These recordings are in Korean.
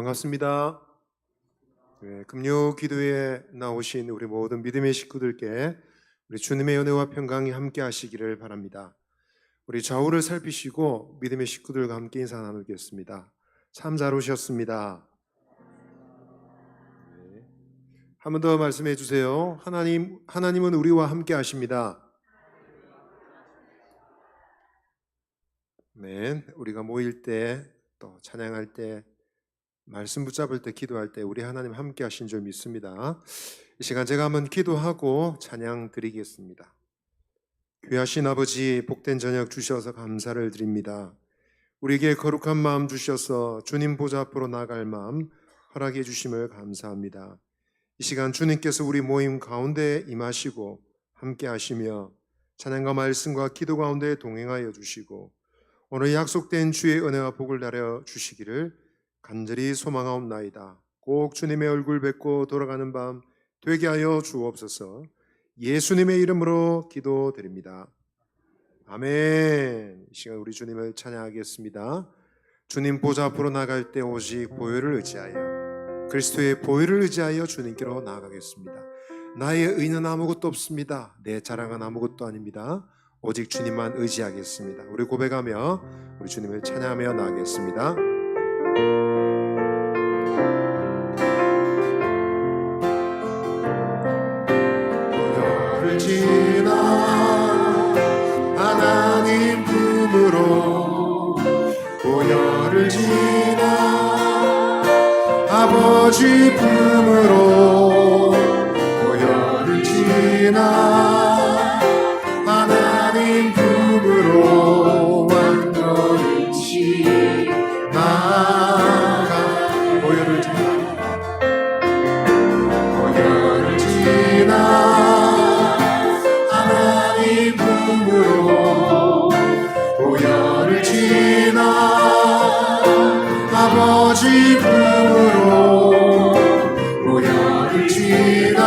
반갑습니다. 금요 기도에 나오신 우리 모든 믿음의 식구들께 우리 주님의 은혜와 평강이 함께 하시기를 바랍니다. 우리 좌우를 살피시고 믿음의 식구들과 함께 인사 나누겠습니다. 참 잘 오셨습니다. 한 번 더 말씀해 주세요. 하나님은 우리와 함께 하십니다. 아멘. 우리가 모일 때, 또 찬양할 때, 말씀 붙잡을 때, 기도할 때 우리 하나님 함께 하신 줄 믿습니다. 이 시간 제가 한번 기도하고 찬양 드리겠습니다. 귀하신 아버지, 복된 저녁 주셔서 감사를 드립니다. 우리에게 거룩한 마음 주셔서 주님 보좌 앞으로 나갈 마음 허락해 주심을 감사합니다. 이 시간 주님께서 우리 모임 가운데 임하시고 함께 하시며 찬양과 말씀과 기도 가운데 동행하여 주시고 오늘 약속된 주의 은혜와 복을 내려 주시기를 간절히 소망하옵나이다. 꼭 주님의 얼굴 뵙고 돌아가는 밤 되게 하여 주옵소서. 예수님의 이름으로 기도드립니다. 아멘. 이 시간 우리 주님을 찬양하겠습니다. 주님 보좌 앞으로 나갈 때 오직 보혈을 의지하여, 그리스도의 보혈을 의지하여 주님께로 나아가겠습니다. 나의 의는 아무것도 없습니다. 내 자랑은 아무것도 아닙니다. 오직 주님만 의지하겠습니다. 우리 고백하며 우리 주님을 찬양하며 나가겠습니다. 보혈을 지나 하나님 품으로, 보혈을 지나 아버지 품으로, 보혈을 지나 하나님 품으로 완전히 나가. 보혈을 지나, 보혈을 지나 하나님 품으로, 보혈을 지나 아버지 품으로, 보혈을 지나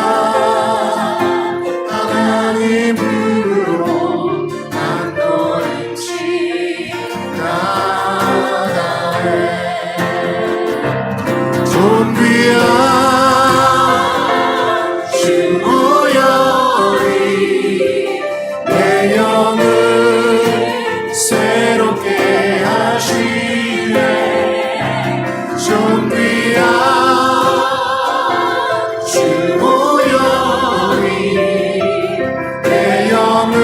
하나님 품으로 한 걸음씩 나아가네. 존귀한 주 보혈이 내 영을 새롭게 하시네. 존귀한 주 보혈이 내 영을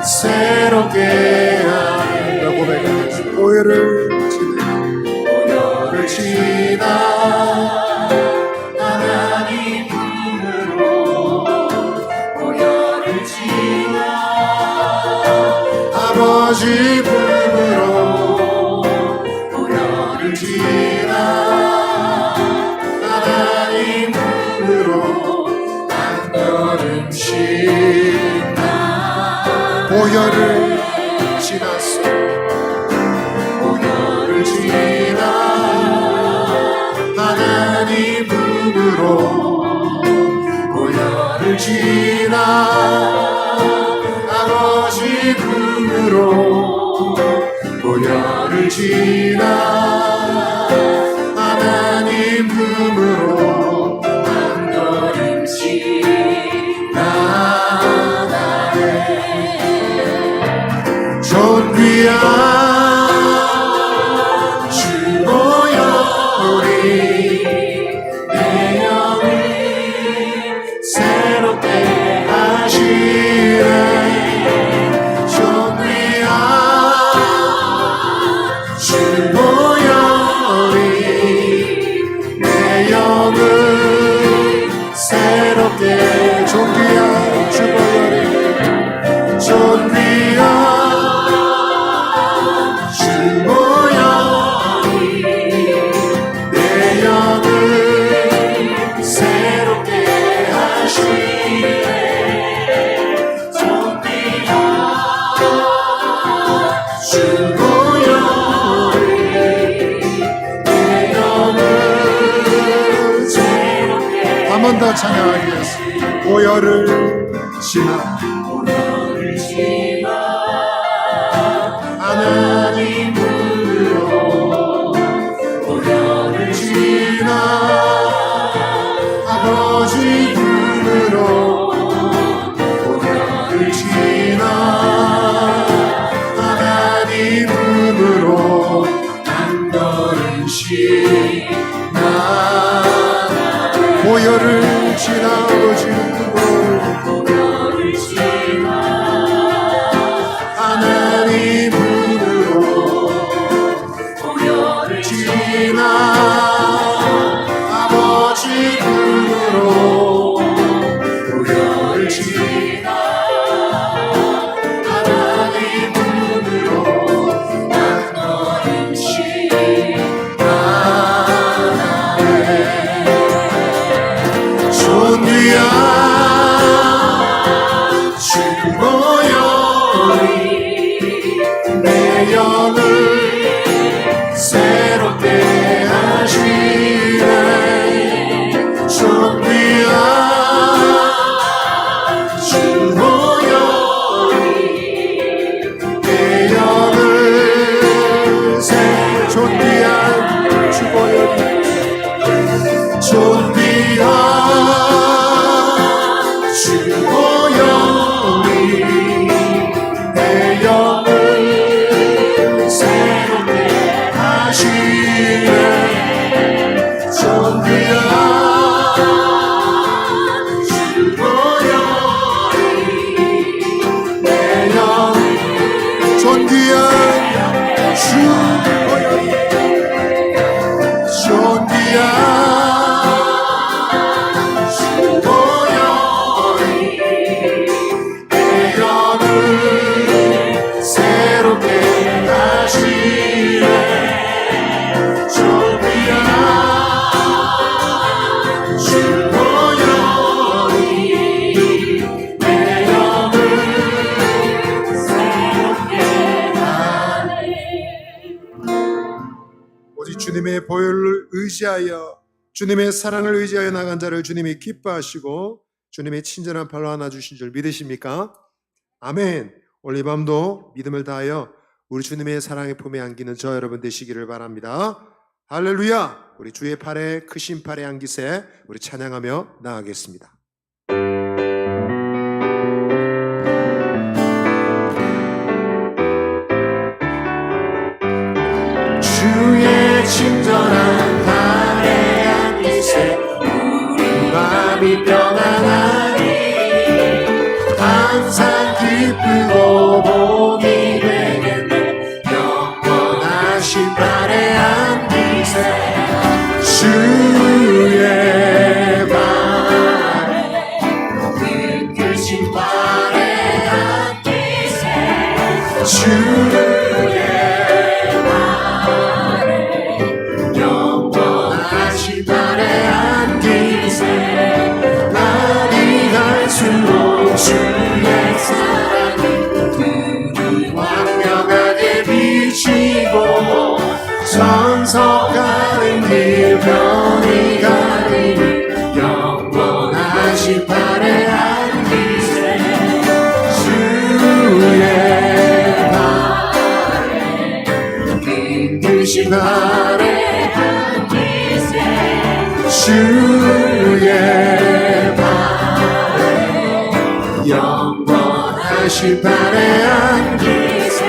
새롭게 하네. 고백하겠습니다. 보혈을 지나 하나님 품으로, 보혈을 지나 아버지 품으로, 보혈을 지나 하나님 품으로 한 걸음씩 보혈을 지났어. 보혈을 지나 하나님 품으로, 보혈을 지나 아버지 품으로, 보혈을 지나 하나님 품으로 한 걸음씩 나아가네. 존귀한 주 보혈이 내 영을 새롭게 하시네. 존귀한 주 보혈이 내 영을 새롭게, 존귀한 주 보혈이, 존귀한 주 보혈이 내 영을 새롭게 하시네. 존귀한 주 보혈이 내 영을 새롭게. 한 번 더 찬양하겠습니다. 보혈을 지나, 보혈을 지나 하나님 품으로, 보혈을 품으로 보혈을 지나 하나님 품으로 한 걸음씩 나아가네. 보혈을 지나 아버지 품으로 보혈을 지나 하나님 품으로 보혈을 지나 아버지 품으로 보혈을 지나 하나님 품으로 한 걸음씩 나아가네. 존귀한 주 보혈이 내 영을 새롭게 하시네. 존귀한 주 보혈이 내 영을 존귀한 주 보혈이 존귀한 주 보혈이 내 영을 새롭게 하시네. 존귀한 주 보혈이 내 영을 존귀한 주 보혈이 존귀한 주 보혈이 내 영을 새롭게 하시네. 존귀한 주 보혈이 내 영을 새롭게 하네. 오직 주님의 보혈을 의지하여 주님의 사랑을 의지하여 나간 자를 주님이 기뻐하시고 주님의 친절한 팔로 안아주신 줄 믿으십니까? 아멘. 오늘 이 밤도 믿음을 다하여 우리 주님의 사랑의 품에 안기는 저 여러분 되시기를 바랍니다. 할렐루야. 우리 주의 팔에 크신 팔에 안기세 우리 찬양하며 나아가겠습니다. 주의 친절한 팔에 안기세 우리 마음이 평안하니 항상 기쁘고 복이 되겠네. 영원하신 팔에 안기세 주의 팔에 이끄신 팔에 안기세 주의 팔에 영원하신 팔에 안기세 날이 갈수록 주의 사랑이 그리 광명하게 비치고 전석 가는 길 변이 가리니 영원하신 팔에 안기세 주의 팔에 이끄신 팔에 안기세 주의 팔에 영원하신 팔에 안기세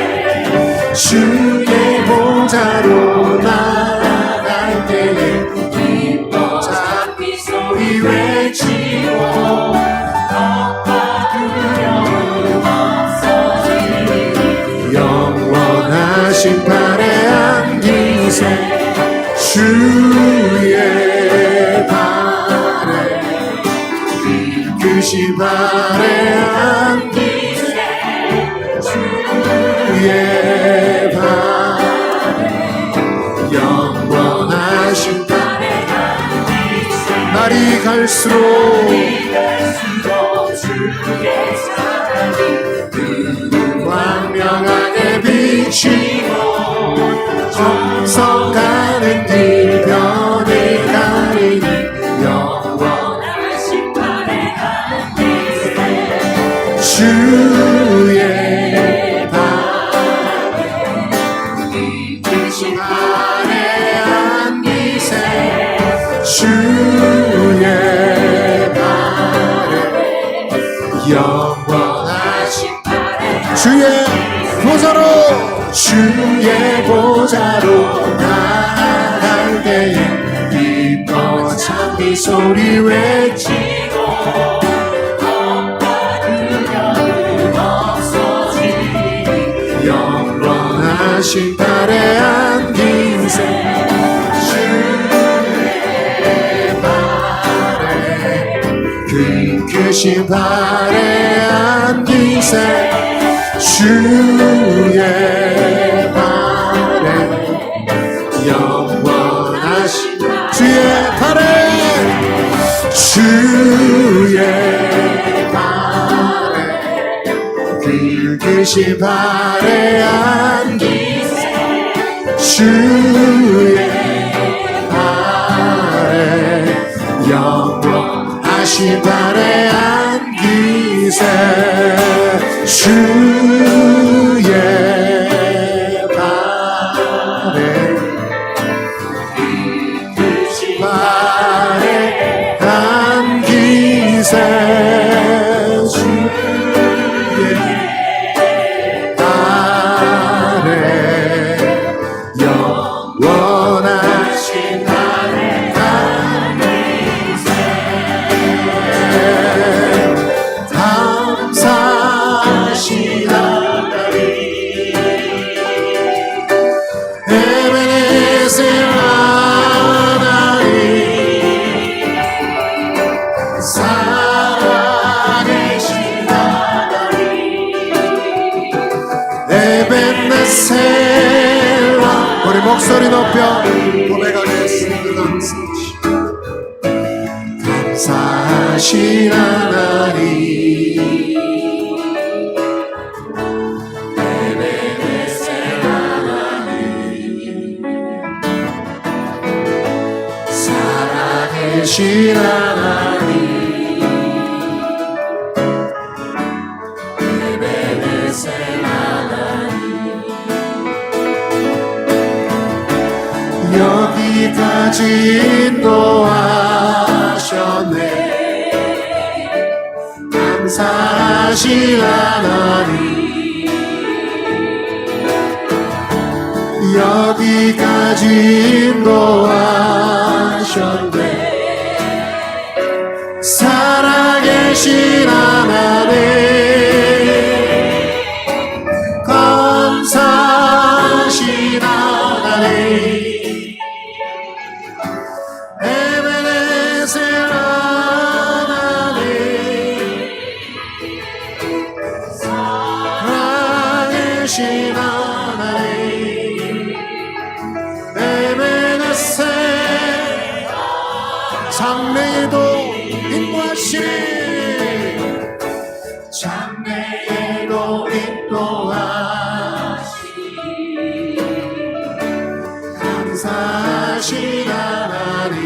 주의 보좌로 나아갈 때에 기뻐 잡히 소리 외치고 겁과 두려움 없어지니 영원하신 팔에 안기세 주의 팔에 이끄신 팔에 안기세 주의 팔에 영원하신 팔에 안기세 날이 갈수록 주의 사랑이 광명하게 비치고 정성 가는 길 변이 가리니 영원하신 팔에 안기세 주의 팔에 이끄신 팔에 안기세 주의 팔에 주의 보좌로 나아갈 때에 기뻐 찬미 소리 외치고 영원하신 발에 안긴 새 주의 발에 그 크신 발에 안긴 새 주의 발에 영원하신 주의 발에 굵으신 발에 안긴 주의 발에 영원하신 발에 안기세 주의 발에 굵으신 발에 안기세 우리 목소리 높여 고백하겠습니다. 감사하신 하나님 에베네셀 하나님 살아계신 하나님 에베네셀 여기까지 인도하셨네 감사하신 하나님 여기까지 인도하셨네 살아계신 하나님 감사하신 하나님 장래에도 인도하시니 장래에도 인도하시니 감사하신 하나님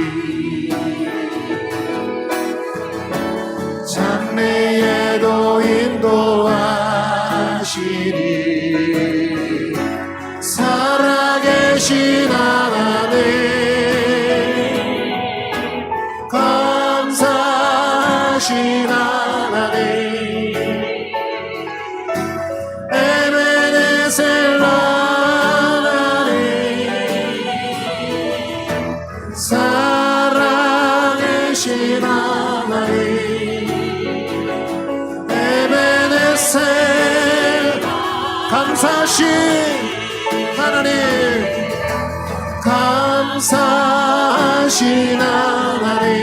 장래에도 인도하시니 살아계신 하나님 감사하신 하나님 에베네셀 하나님 살아계신 하나님 에베네셀 감사하신 하나님 감사하신 하나님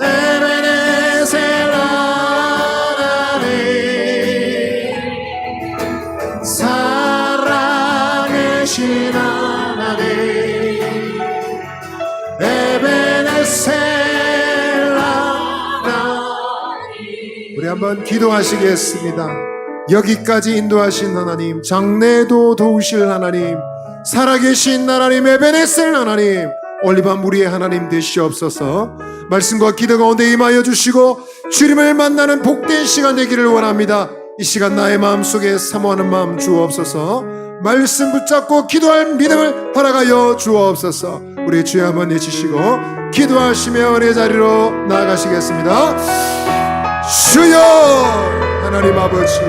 에베네셀 하나님 살아계신 하나님 에베네셀 하나님 우리 한번 기도하시겠습니다. 여기까지 인도하신 하나님 장래에도 도우실 하나님 살아계신 하나님 에베네셀 하나님 올리바 무리의 하나님 되시옵소서. 말씀과 기도 가운데 임하여 주시고 주님을 만나는 복된 시간 되기를 원합니다. 이 시간 나의 마음속에 사모하는 마음 주옵소서. 말씀 붙잡고 기도할 믿음을 허락하여 주옵소서. 우리 주여 한번 내치시고 기도하시며 은혜 자리로 나아가시겠습니다. 주여 하나님 아버지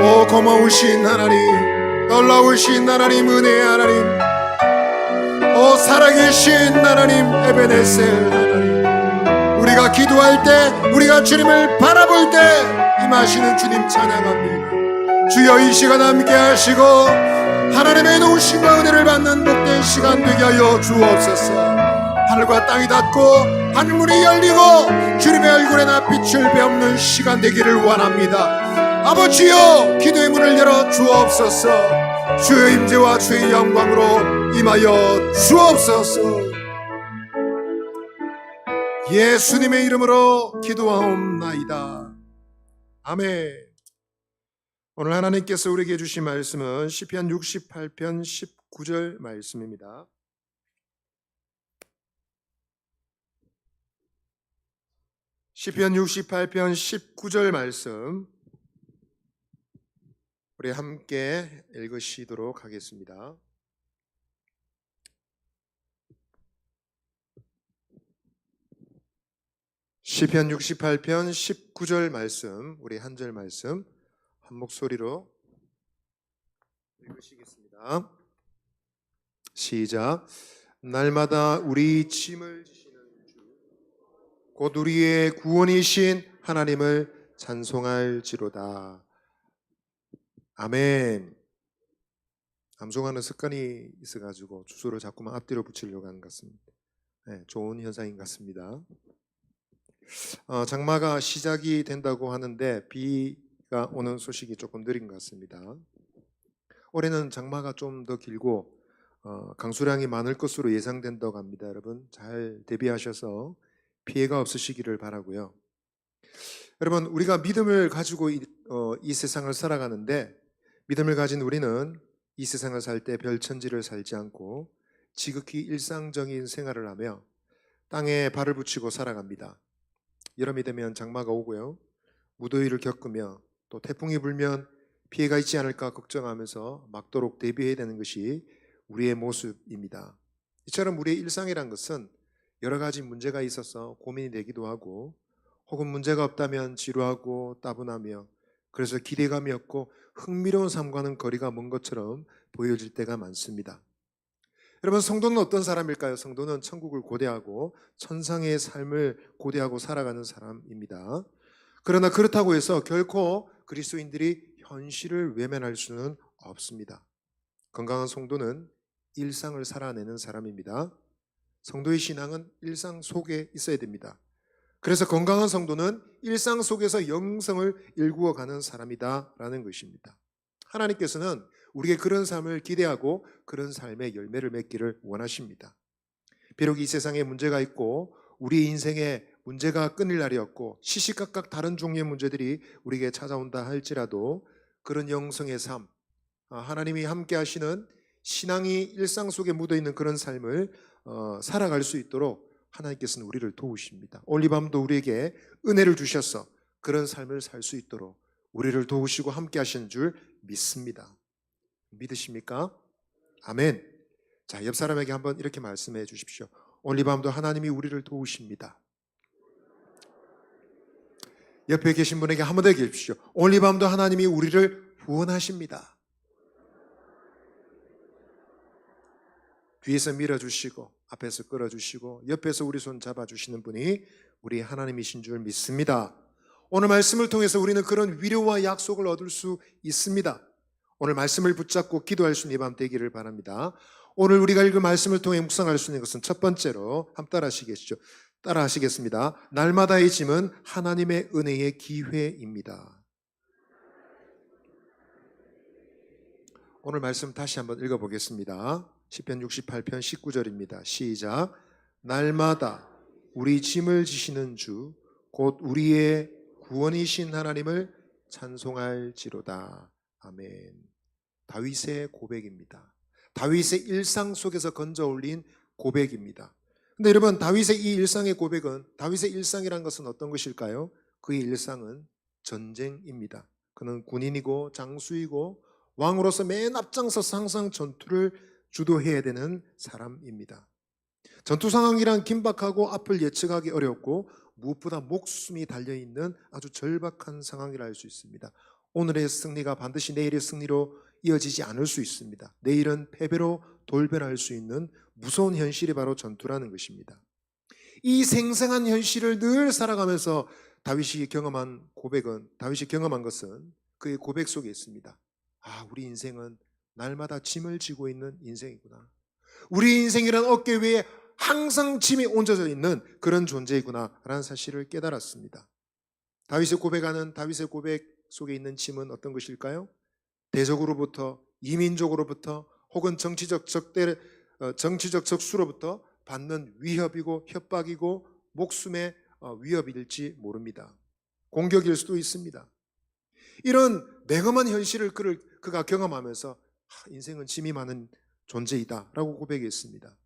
오 고마우신 하나님, 놀라우신 하나님, 은혜의 하나님, 오 살아계신 하나님, 에베네셀 하나님, 우리가 기도할 때, 우리가 주님을 바라볼 때 임하시는 주님 찬양합니다. 주여 이 시간 함께 하시고 하나님의 도우심과 은혜를 받는 복된 시간 되게 하여 주옵소서. 하늘과 땅이 닿고 하늘문이 열리고 주님의 얼굴에 나 빛을 배우는 시간 되기를 원합니다. 아버지여 기도의 문을 열어 주옵소서. 주의 임재와 주의 영광으로 임하여 주옵소서. 예수님의 이름으로 기도하옵나이다. 아멘. 오늘 하나님께서 우리에게 주신 말씀은 시편 68편 19절 말씀입니다. 시편 68편 19절 말씀 우리 함께 읽으시도록 하겠습니다. 시편 68편 19절 말씀 우리 한 절 말씀 한 목소리로 읽으시겠습니다. 시작. 날마다 우리 짐을 지시는 주 곧 우리의 구원이신 하나님을 찬송할지로다. 아멘. 암송하는 습관이 있어가지고 주소를 자꾸만 앞뒤로 붙이려고 하는 것 같습니다. 네, 좋은 현상인 것 같습니다. 장마가 시작이 된다고 하는데 비가 오는 소식이 조금 느린 것 같습니다. 올해는 장마가 좀 더 길고 강수량이 많을 것으로 예상된다고 합니다. 여러분 잘 대비하셔서 피해가 없으시기를 바라고요. 여러분 우리가 믿음을 가지고 이 세상을 살아가는데 믿음을 가진 우리는 이 세상을 살 때 별천지를 살지 않고 지극히 일상적인 생활을 하며 땅에 발을 붙이고 살아갑니다. 여름이 되면 장마가 오고요. 무더위를 겪으며 또 태풍이 불면 피해가 있지 않을까 걱정하면서 막도록 대비해야 되는 것이 우리의 모습입니다. 이처럼 우리의 일상이란 것은 여러 가지 문제가 있어서 고민이 되기도 하고 혹은 문제가 없다면 지루하고 따분하며 그래서 기대감이 없고 흥미로운 삶과는 거리가 먼 것처럼 보여질 때가 많습니다. 여러분 성도는 어떤 사람일까요? 성도는 천국을 고대하고 천상의 삶을 고대하고 살아가는 사람입니다. 그러나 그렇다고 해서 결코 그리스도인들이 현실을 외면할 수는 없습니다. 건강한 성도는 일상을 살아내는 사람입니다. 성도의 신앙은 일상 속에 있어야 됩니다. 그래서 건강한 성도는 일상 속에서 영성을 일구어가는 사람이다라는 것입니다. 하나님께서는 우리에게 그런 삶을 기대하고 그런 삶의 열매를 맺기를 원하십니다. 비록 이 세상에 문제가 있고 우리 인생에 문제가 끊일 날이 없고 시시각각 다른 종류의 문제들이 우리에게 찾아온다 할지라도 그런 영성의 삶, 하나님이 함께 하시는 신앙이 일상 속에 묻어있는 그런 삶을 살아갈 수 있도록 하나님께서는 우리를 도우십니다. 오늘 이 밤도 우리에게 은혜를 주셔서 그런 삶을 살 수 있도록 우리를 도우시고 함께 하시는 줄 믿습니다. 믿으십니까? 아멘. 자, 옆 사람에게 한번 이렇게 말씀해 주십시오. 오늘 이 밤도 하나님이 우리를 도우십니다. 옆에 계신 분에게 한번 더 얘기해 주십시오. 오늘 이 밤도 하나님이 우리를 구원하십니다. 뒤에서 밀어주시고 앞에서 끌어주시고 옆에서 우리 손 잡아주시는 분이 우리 하나님이신 줄 믿습니다. 오늘 말씀을 통해서 우리는 그런 위로와 약속을 얻을 수 있습니다. 오늘 말씀을 붙잡고 기도할 수 있는 이 밤 되기를 바랍니다. 오늘 우리가 읽은 말씀을 통해 묵상할 수 있는 것은 첫 번째로 한번 따라하시겠습니다. 날마다의 짐은 하나님의 은혜의 기회입니다. 오늘 말씀 다시 한번 읽어보겠습니다. 시편 68편 19절입니다. 시작. 날마다 우리 짐을 지시는 주 곧 우리의 구원이신 하나님을 찬송할지로다. 아멘. 다윗의 고백입니다. 다윗의 일상 속에서 건져 올린 고백입니다. 근데 여러분 다윗의 이 일상의 고백은 다윗의 일상이란 것은 어떤 것일까요? 그의 일상은 전쟁입니다. 그는 군인이고 장수이고 왕으로서 맨 앞장서서 항상 전투를 주도해야 되는 사람입니다. 전투 상황이란 긴박하고 앞을 예측하기 어렵고 무엇보다 목숨이 달려있는 아주 절박한 상황이라 할 수 있습니다. 오늘의 승리가 반드시 내일의 승리로 이어지지 않을 수 있습니다. 내일은 패배로 돌변할 수 있는 무서운 현실이 바로 전투라는 것입니다. 이 생생한 현실을 늘 살아가면서 다윗이 경험한 것은 그의 고백 속에 있습니다. 아, 우리 인생은 날마다 짐을 지고 있는 인생이구나. 우리 인생이란 어깨 위에 항상 짐이 얹어져 있는 그런 존재이구나 라는 사실을 깨달았습니다. 다윗의 고백 속에 있는 짐은 어떤 것일까요? 대적으로부터, 이민족으로부터, 혹은 정치적 적수로부터 받는 위협이고 협박이고 목숨의 위협일지 모릅니다. 공격일 수도 있습니다. 이런 매험한 현실을 그가 경험하면서 인생은 짐이 많은 존재이다 라고 고백했습니다.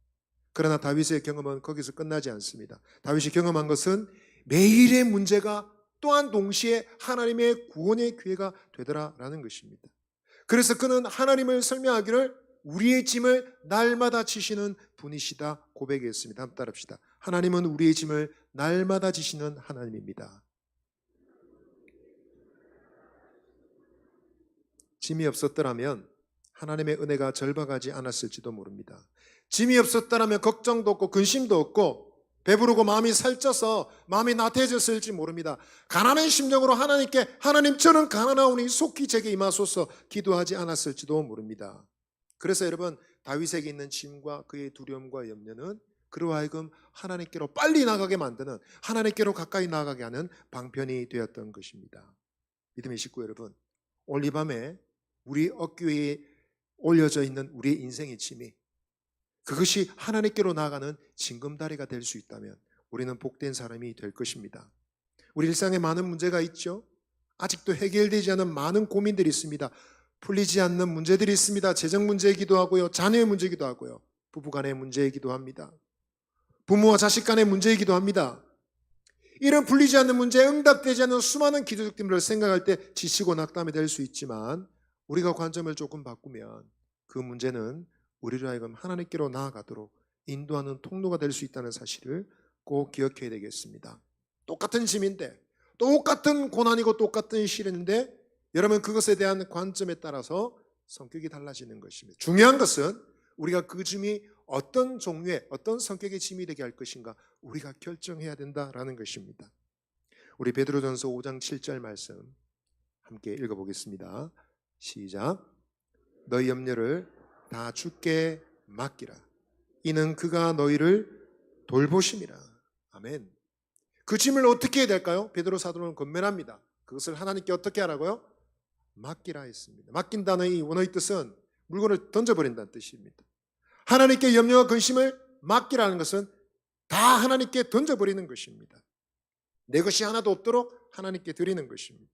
그러나 다윗의 경험은 거기서 끝나지 않습니다. 다윗이 경험한 것은 매일의 문제가 또한 동시에 하나님의 구원의 기회가 되더라라는 것입니다. 그래서 그는 하나님을 설명하기를 우리의 짐을 날마다 지시는 분이시다 고백했습니다. 한번 따라합시다. 하나님은 우리의 짐을 날마다 지시는 하나님입니다. 짐이 없었더라면 하나님의 은혜가 절박하지 않았을지도 모릅니다. 짐이 없었더라면 걱정도 없고 근심도 없고 배부르고 마음이 살쪄서 마음이 나태해졌을지 모릅니다. 가난한 심정으로 하나님께 하나님 저는 가난하오니 속히 제게 임하소서 기도하지 않았을지도 모릅니다. 그래서 여러분 다윗에게 있는 짐과 그의 두려움과 염려는 그로 하여금 하나님께로 빨리 나가게 만드는 하나님께로 가까이 나가게 하는 방편이 되었던 것입니다. 믿음의 식구 여러분, 오늘 이 밤에 우리 어깨 위에 올려져 있는 우리의 인생의 짐이 그것이 하나님께로 나아가는 징검다리가 될 수 있다면 우리는 복된 사람이 될 것입니다. 우리 일상에 많은 문제가 있죠. 아직도 해결되지 않은 많은 고민들이 있습니다. 풀리지 않는 문제들이 있습니다. 재정 문제이기도 하고요, 자녀의 문제이기도 하고요, 부부간의 문제이기도 합니다. 부모와 자식 간의 문제이기도 합니다. 이런 풀리지 않는 문제에 응답되지 않는 수많은 기도적 때문을 생각할 때 지치고 낙담이 될 수 있지만 우리가 관점을 조금 바꾸면 그 문제는 우리로 하여금 하나님께로 나아가도록 인도하는 통로가 될 수 있다는 사실을 꼭 기억해야 되겠습니다. 똑같은 짐인데, 똑같은 고난이고 똑같은 시련인데 여러분 그것에 대한 관점에 따라서 성격이 달라지는 것입니다. 중요한 것은 우리가 그 짐이 어떤 종류의 어떤 성격의 짐이 되게 할 것인가 우리가 결정해야 된다라는 것입니다. 우리 베드로전서 5장 7절 말씀 함께 읽어보겠습니다. 시작. 너희 염려를 다 주께 맡기라. 이는 그가 너희를 돌보심이라. 아멘. 그 짐을 어떻게 해야 될까요? 베드로 사도는 권면합니다. 그것을 하나님께 어떻게 하라고요? 맡기라 했습니다. 맡긴다는 이 원어의 뜻은 물건을 던져버린다는 뜻입니다. 하나님께 염려와 근심을 맡기라는 것은 다 하나님께 던져버리는 것입니다. 내 것이 하나도 없도록 하나님께 드리는 것입니다.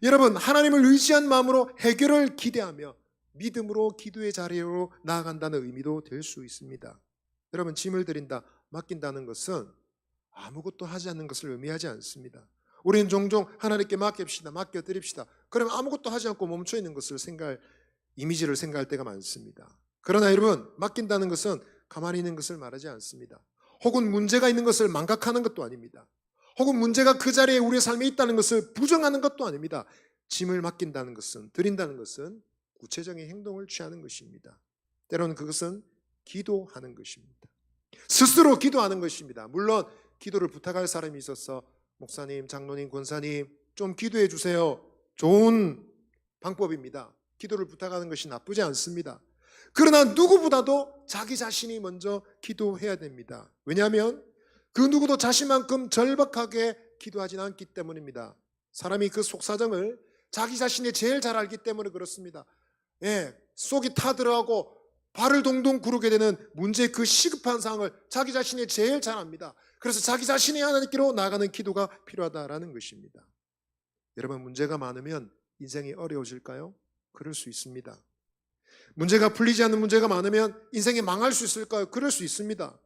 여러분 하나님을 의지한 마음으로 해결을 기대하며 믿음으로 기도의 자리로 나아간다는 의미도 될 수 있습니다. 여러분 짐을 드린다, 맡긴다는 것은 아무것도 하지 않는 것을 의미하지 않습니다. 우리는 종종 하나님께 맡깁시다, 맡겨드립시다. 그러면 아무것도 하지 않고 멈춰 있는 것을 이미지를 생각할 때가 많습니다. 그러나 여러분 맡긴다는 것은 가만히 있는 것을 말하지 않습니다. 혹은 문제가 있는 것을 망각하는 것도 아닙니다. 혹은 문제가 그 자리에 우리의 삶에 있다는 것을 부정하는 것도 아닙니다. 짐을 맡긴다는 것은, 드린다는 것은 구체적인 행동을 취하는 것입니다. 때로는 그것은 기도하는 것입니다. 스스로 기도하는 것입니다. 물론 기도를 부탁할 사람이 있어서 목사님, 장로님, 권사님 좀 기도해 주세요. 좋은 방법입니다. 기도를 부탁하는 것이 나쁘지 않습니다. 그러나 누구보다도 자기 자신이 먼저 기도해야 됩니다. 왜냐하면 그 누구도 자신만큼 절박하게 기도하지는 않기 때문입니다. 사람이 그 속사정을 자기 자신이 제일 잘 알기 때문에 그렇습니다. 속이 타들어가고 발을 동동 구르게 되는 문제의 그 시급한 상황을 자기 자신이 제일 잘 압니다. 그래서 자기 자신이 하나님께로 나가는 기도가 필요하다라는 것입니다. 여러분 문제가 많으면 인생이 어려워질까요? 그럴 수 있습니다. 문제가 풀리지 않는 문제가 많으면 인생이 망할 수 있을까요? 그럴 수 있습니다.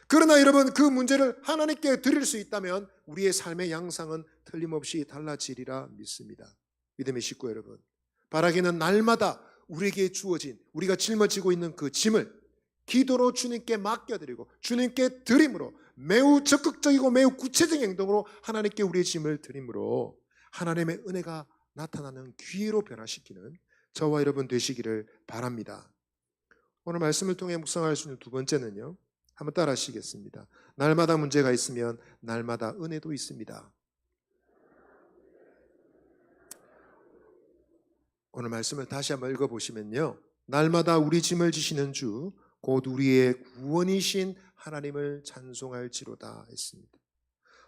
그러나 여러분 그 문제를 하나님께 드릴 수 있다면 우리의 삶의 양상은 틀림없이 달라지리라 믿습니다. 믿음의 식구 여러분, 바라기는 날마다 우리에게 주어진 우리가 짊어지고 있는 그 짐을 기도로 주님께 맡겨드리고 주님께 드림으로 매우 적극적이고 매우 구체적인 행동으로 하나님께 우리의 짐을 드림으로 하나님의 은혜가 나타나는 기회로 변화시키는 저와 여러분 되시기를 바랍니다. 오늘 말씀을 통해 묵상할 수 있는 두 번째는요, 한번 따라 하시겠습니다. 날마다 문제가 있으면 날마다 은혜도 있습니다. 오늘 말씀을 다시 한번 읽어보시면요, 날마다 우리 짐을 지시는 주 곧 우리의 구원이신 하나님을 찬송할지로다 했습니다.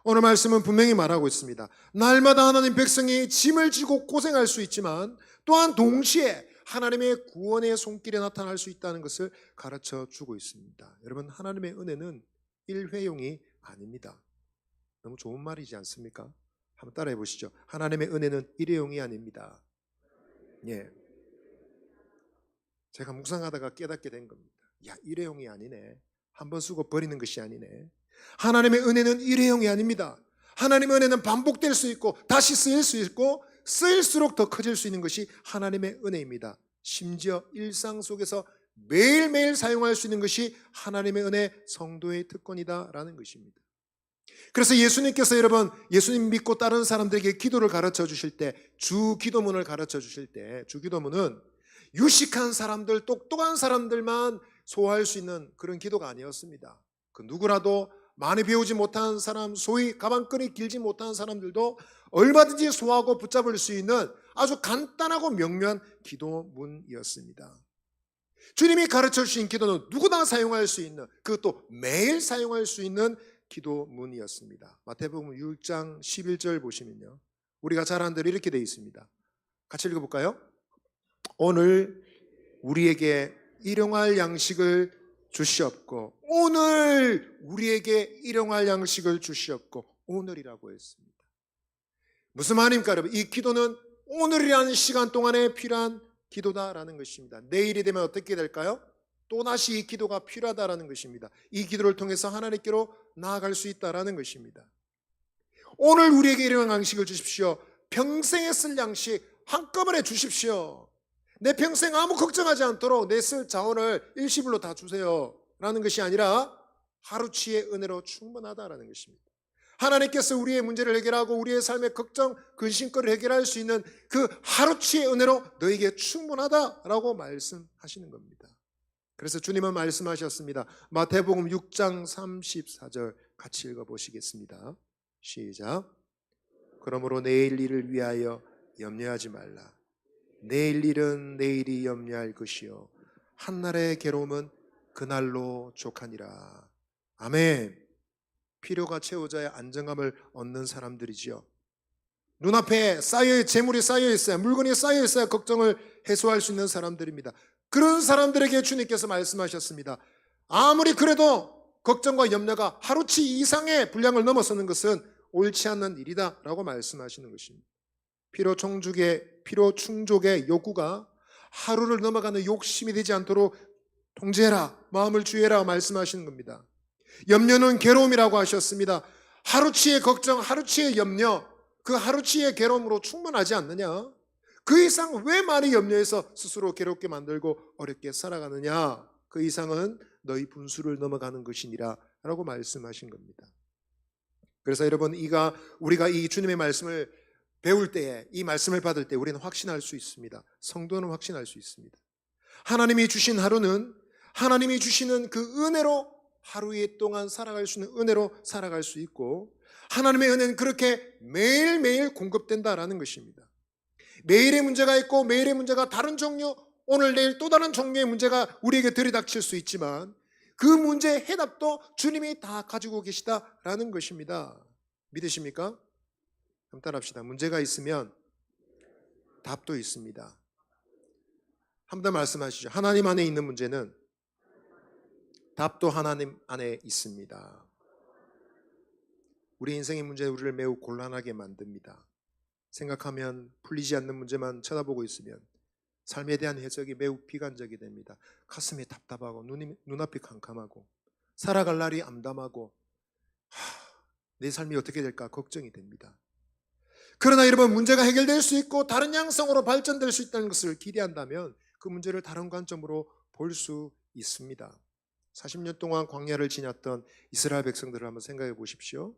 오늘 말씀은 분명히 말하고 있습니다. 날마다 하나님 백성이 짐을 지고 고생할 수 있지만 또한 동시에 하나님의 구원의 손길에 나타날 수 있다는 것을 가르쳐 주고 있습니다. 여러분, 하나님의 은혜는 일회용이 아닙니다. 너무 좋은 말이지 않습니까? 한번 따라해 보시죠. 하나님의 은혜는 일회용이 아닙니다. 예. 제가 묵상하다가 깨닫게 된 겁니다. 야, 일회용이 아니네. 한번 쓰고 버리는 것이 아니네. 하나님의 은혜는 일회용이 아닙니다. 하나님의 은혜는 반복될 수 있고 다시 쓰일 수 있고 쓰일수록 더 커질 수 있는 것이 하나님의 은혜입니다. 심지어 일상 속에서 매일매일 사용할 수 있는 것이 하나님의 은혜, 성도의 특권이다라는 것입니다. 그래서 예수님께서 여러분, 예수님 믿고 다른 사람들에게 기도를 가르쳐 주실 때, 주 기도문을 가르쳐 주실 때, 주 기도문은 유식한 사람들, 똑똑한 사람들만 소화할 수 있는 그런 기도가 아니었습니다. 그 누구라도 많이 배우지 못한 사람, 소위 가방끈이 길지 못한 사람들도 얼마든지 소화하고 붙잡을 수 있는 아주 간단하고 명료한 기도문이었습니다. 주님이 가르쳐 주신 기도는 누구나 사용할 수 있는, 그것도 매일 사용할 수 있는 기도문이었습니다. 마태복음 6장 11절 보시면요, 우리가 잘 아는 대로 이렇게 되어 있습니다. 같이 읽어볼까요? 오늘 우리에게 일용할 양식을 주시옵고, 오늘 우리에게 일용할 양식을 주시옵고, 오늘이라고 했습니다. 무슨 말입니까 여러분? 이 기도는 오늘이라는 시간 동안에 필요한 기도다라는 것입니다. 내일이 되면 어떻게 될까요? 또다시 이 기도가 필요하다라는 것입니다. 이 기도를 통해서 하나님께로 나아갈 수 있다라는 것입니다. 오늘 우리에게 일용할 양식을 주십시오. 평생에 쓸 양식 한꺼번에 주십시오. 내 평생 아무 걱정하지 않도록 내 쓸 자원을 일시불로 다 주세요 라는 것이 아니라 하루치의 은혜로 충분하다라는 것입니다. 하나님께서 우리의 문제를 해결하고 우리의 삶의 걱정, 근심거리를 해결할 수 있는 그 하루치의 은혜로 너에게 충분하다라고 말씀하시는 겁니다. 그래서 주님은 말씀하셨습니다. 마태복음 6장 34절 같이 읽어보시겠습니다. 시작. 그러므로 내일 일을 위하여 염려하지 말라. 내일 일은 내일이 염려할 것이요 한날의 괴로움은 그날로 족하니라. 아멘. 필요가 채워져야 안정감을 얻는 사람들이지요. 눈앞에 재물이 쌓여 있어야, 물건이 쌓여 있어야 걱정을 해소할 수 있는 사람들입니다. 그런 사람들에게 주님께서 말씀하셨습니다. 아무리 그래도 걱정과 염려가 하루치 이상의 분량을 넘어서는 것은 옳지 않는 일이다 라고 말씀하시는 것입니다. 피로 충족의 욕구가 하루를 넘어가는 욕심이 되지 않도록 통제해라, 마음을 주의해라 말씀하시는 겁니다. 염려는 괴로움이라고 하셨습니다. 하루치의 걱정, 하루치의 염려, 그 하루치의 괴로움으로 충분하지 않느냐? 그 이상 왜 많이 염려해서 스스로 괴롭게 만들고 어렵게 살아가느냐? 그 이상은 너희 분수를 넘어가는 것이니라 라고 말씀하신 겁니다. 그래서 여러분, 우리가 이 주님의 말씀을 배울 때에, 이 말씀을 받을 때 우리는 확신할 수 있습니다. 성도는 확신할 수 있습니다. 하나님이 주신 하루는 하나님이 주시는 그 은혜로 하루에 동안 살아갈 수 있는 은혜로 살아갈 수 있고, 하나님의 은혜는 그렇게 매일매일 공급된다라는 것입니다. 매일의 문제가 있고 매일의 문제가 다른 종류, 오늘 내일 또 다른 종류의 문제가 우리에게 들이닥칠 수 있지만 그 문제의 해답도 주님이 다 가지고 계시다라는 것입니다. 믿으십니까? 한번 따라합시다. 문제가 있으면 답도 있습니다. 한 번 더 말씀하시죠. 하나님 안에 있는 문제는 답도 하나님 안에 있습니다. 우리 인생의 문제는 우리를 매우 곤란하게 만듭니다. 생각하면 풀리지 않는 문제만 쳐다보고 있으면 삶에 대한 해석이 매우 비관적이 됩니다. 가슴이 답답하고 눈앞이 캄캄하고 살아갈 날이 암담하고 내 삶이 어떻게 될까 걱정이 됩니다. 그러나 여러분, 문제가 해결될 수 있고 다른 양성으로 발전될 수 있다는 것을 기대한다면 그 문제를 다른 관점으로 볼 수 있습니다. 40년 동안 광야를 지났던 이스라엘 백성들을 한번 생각해 보십시오.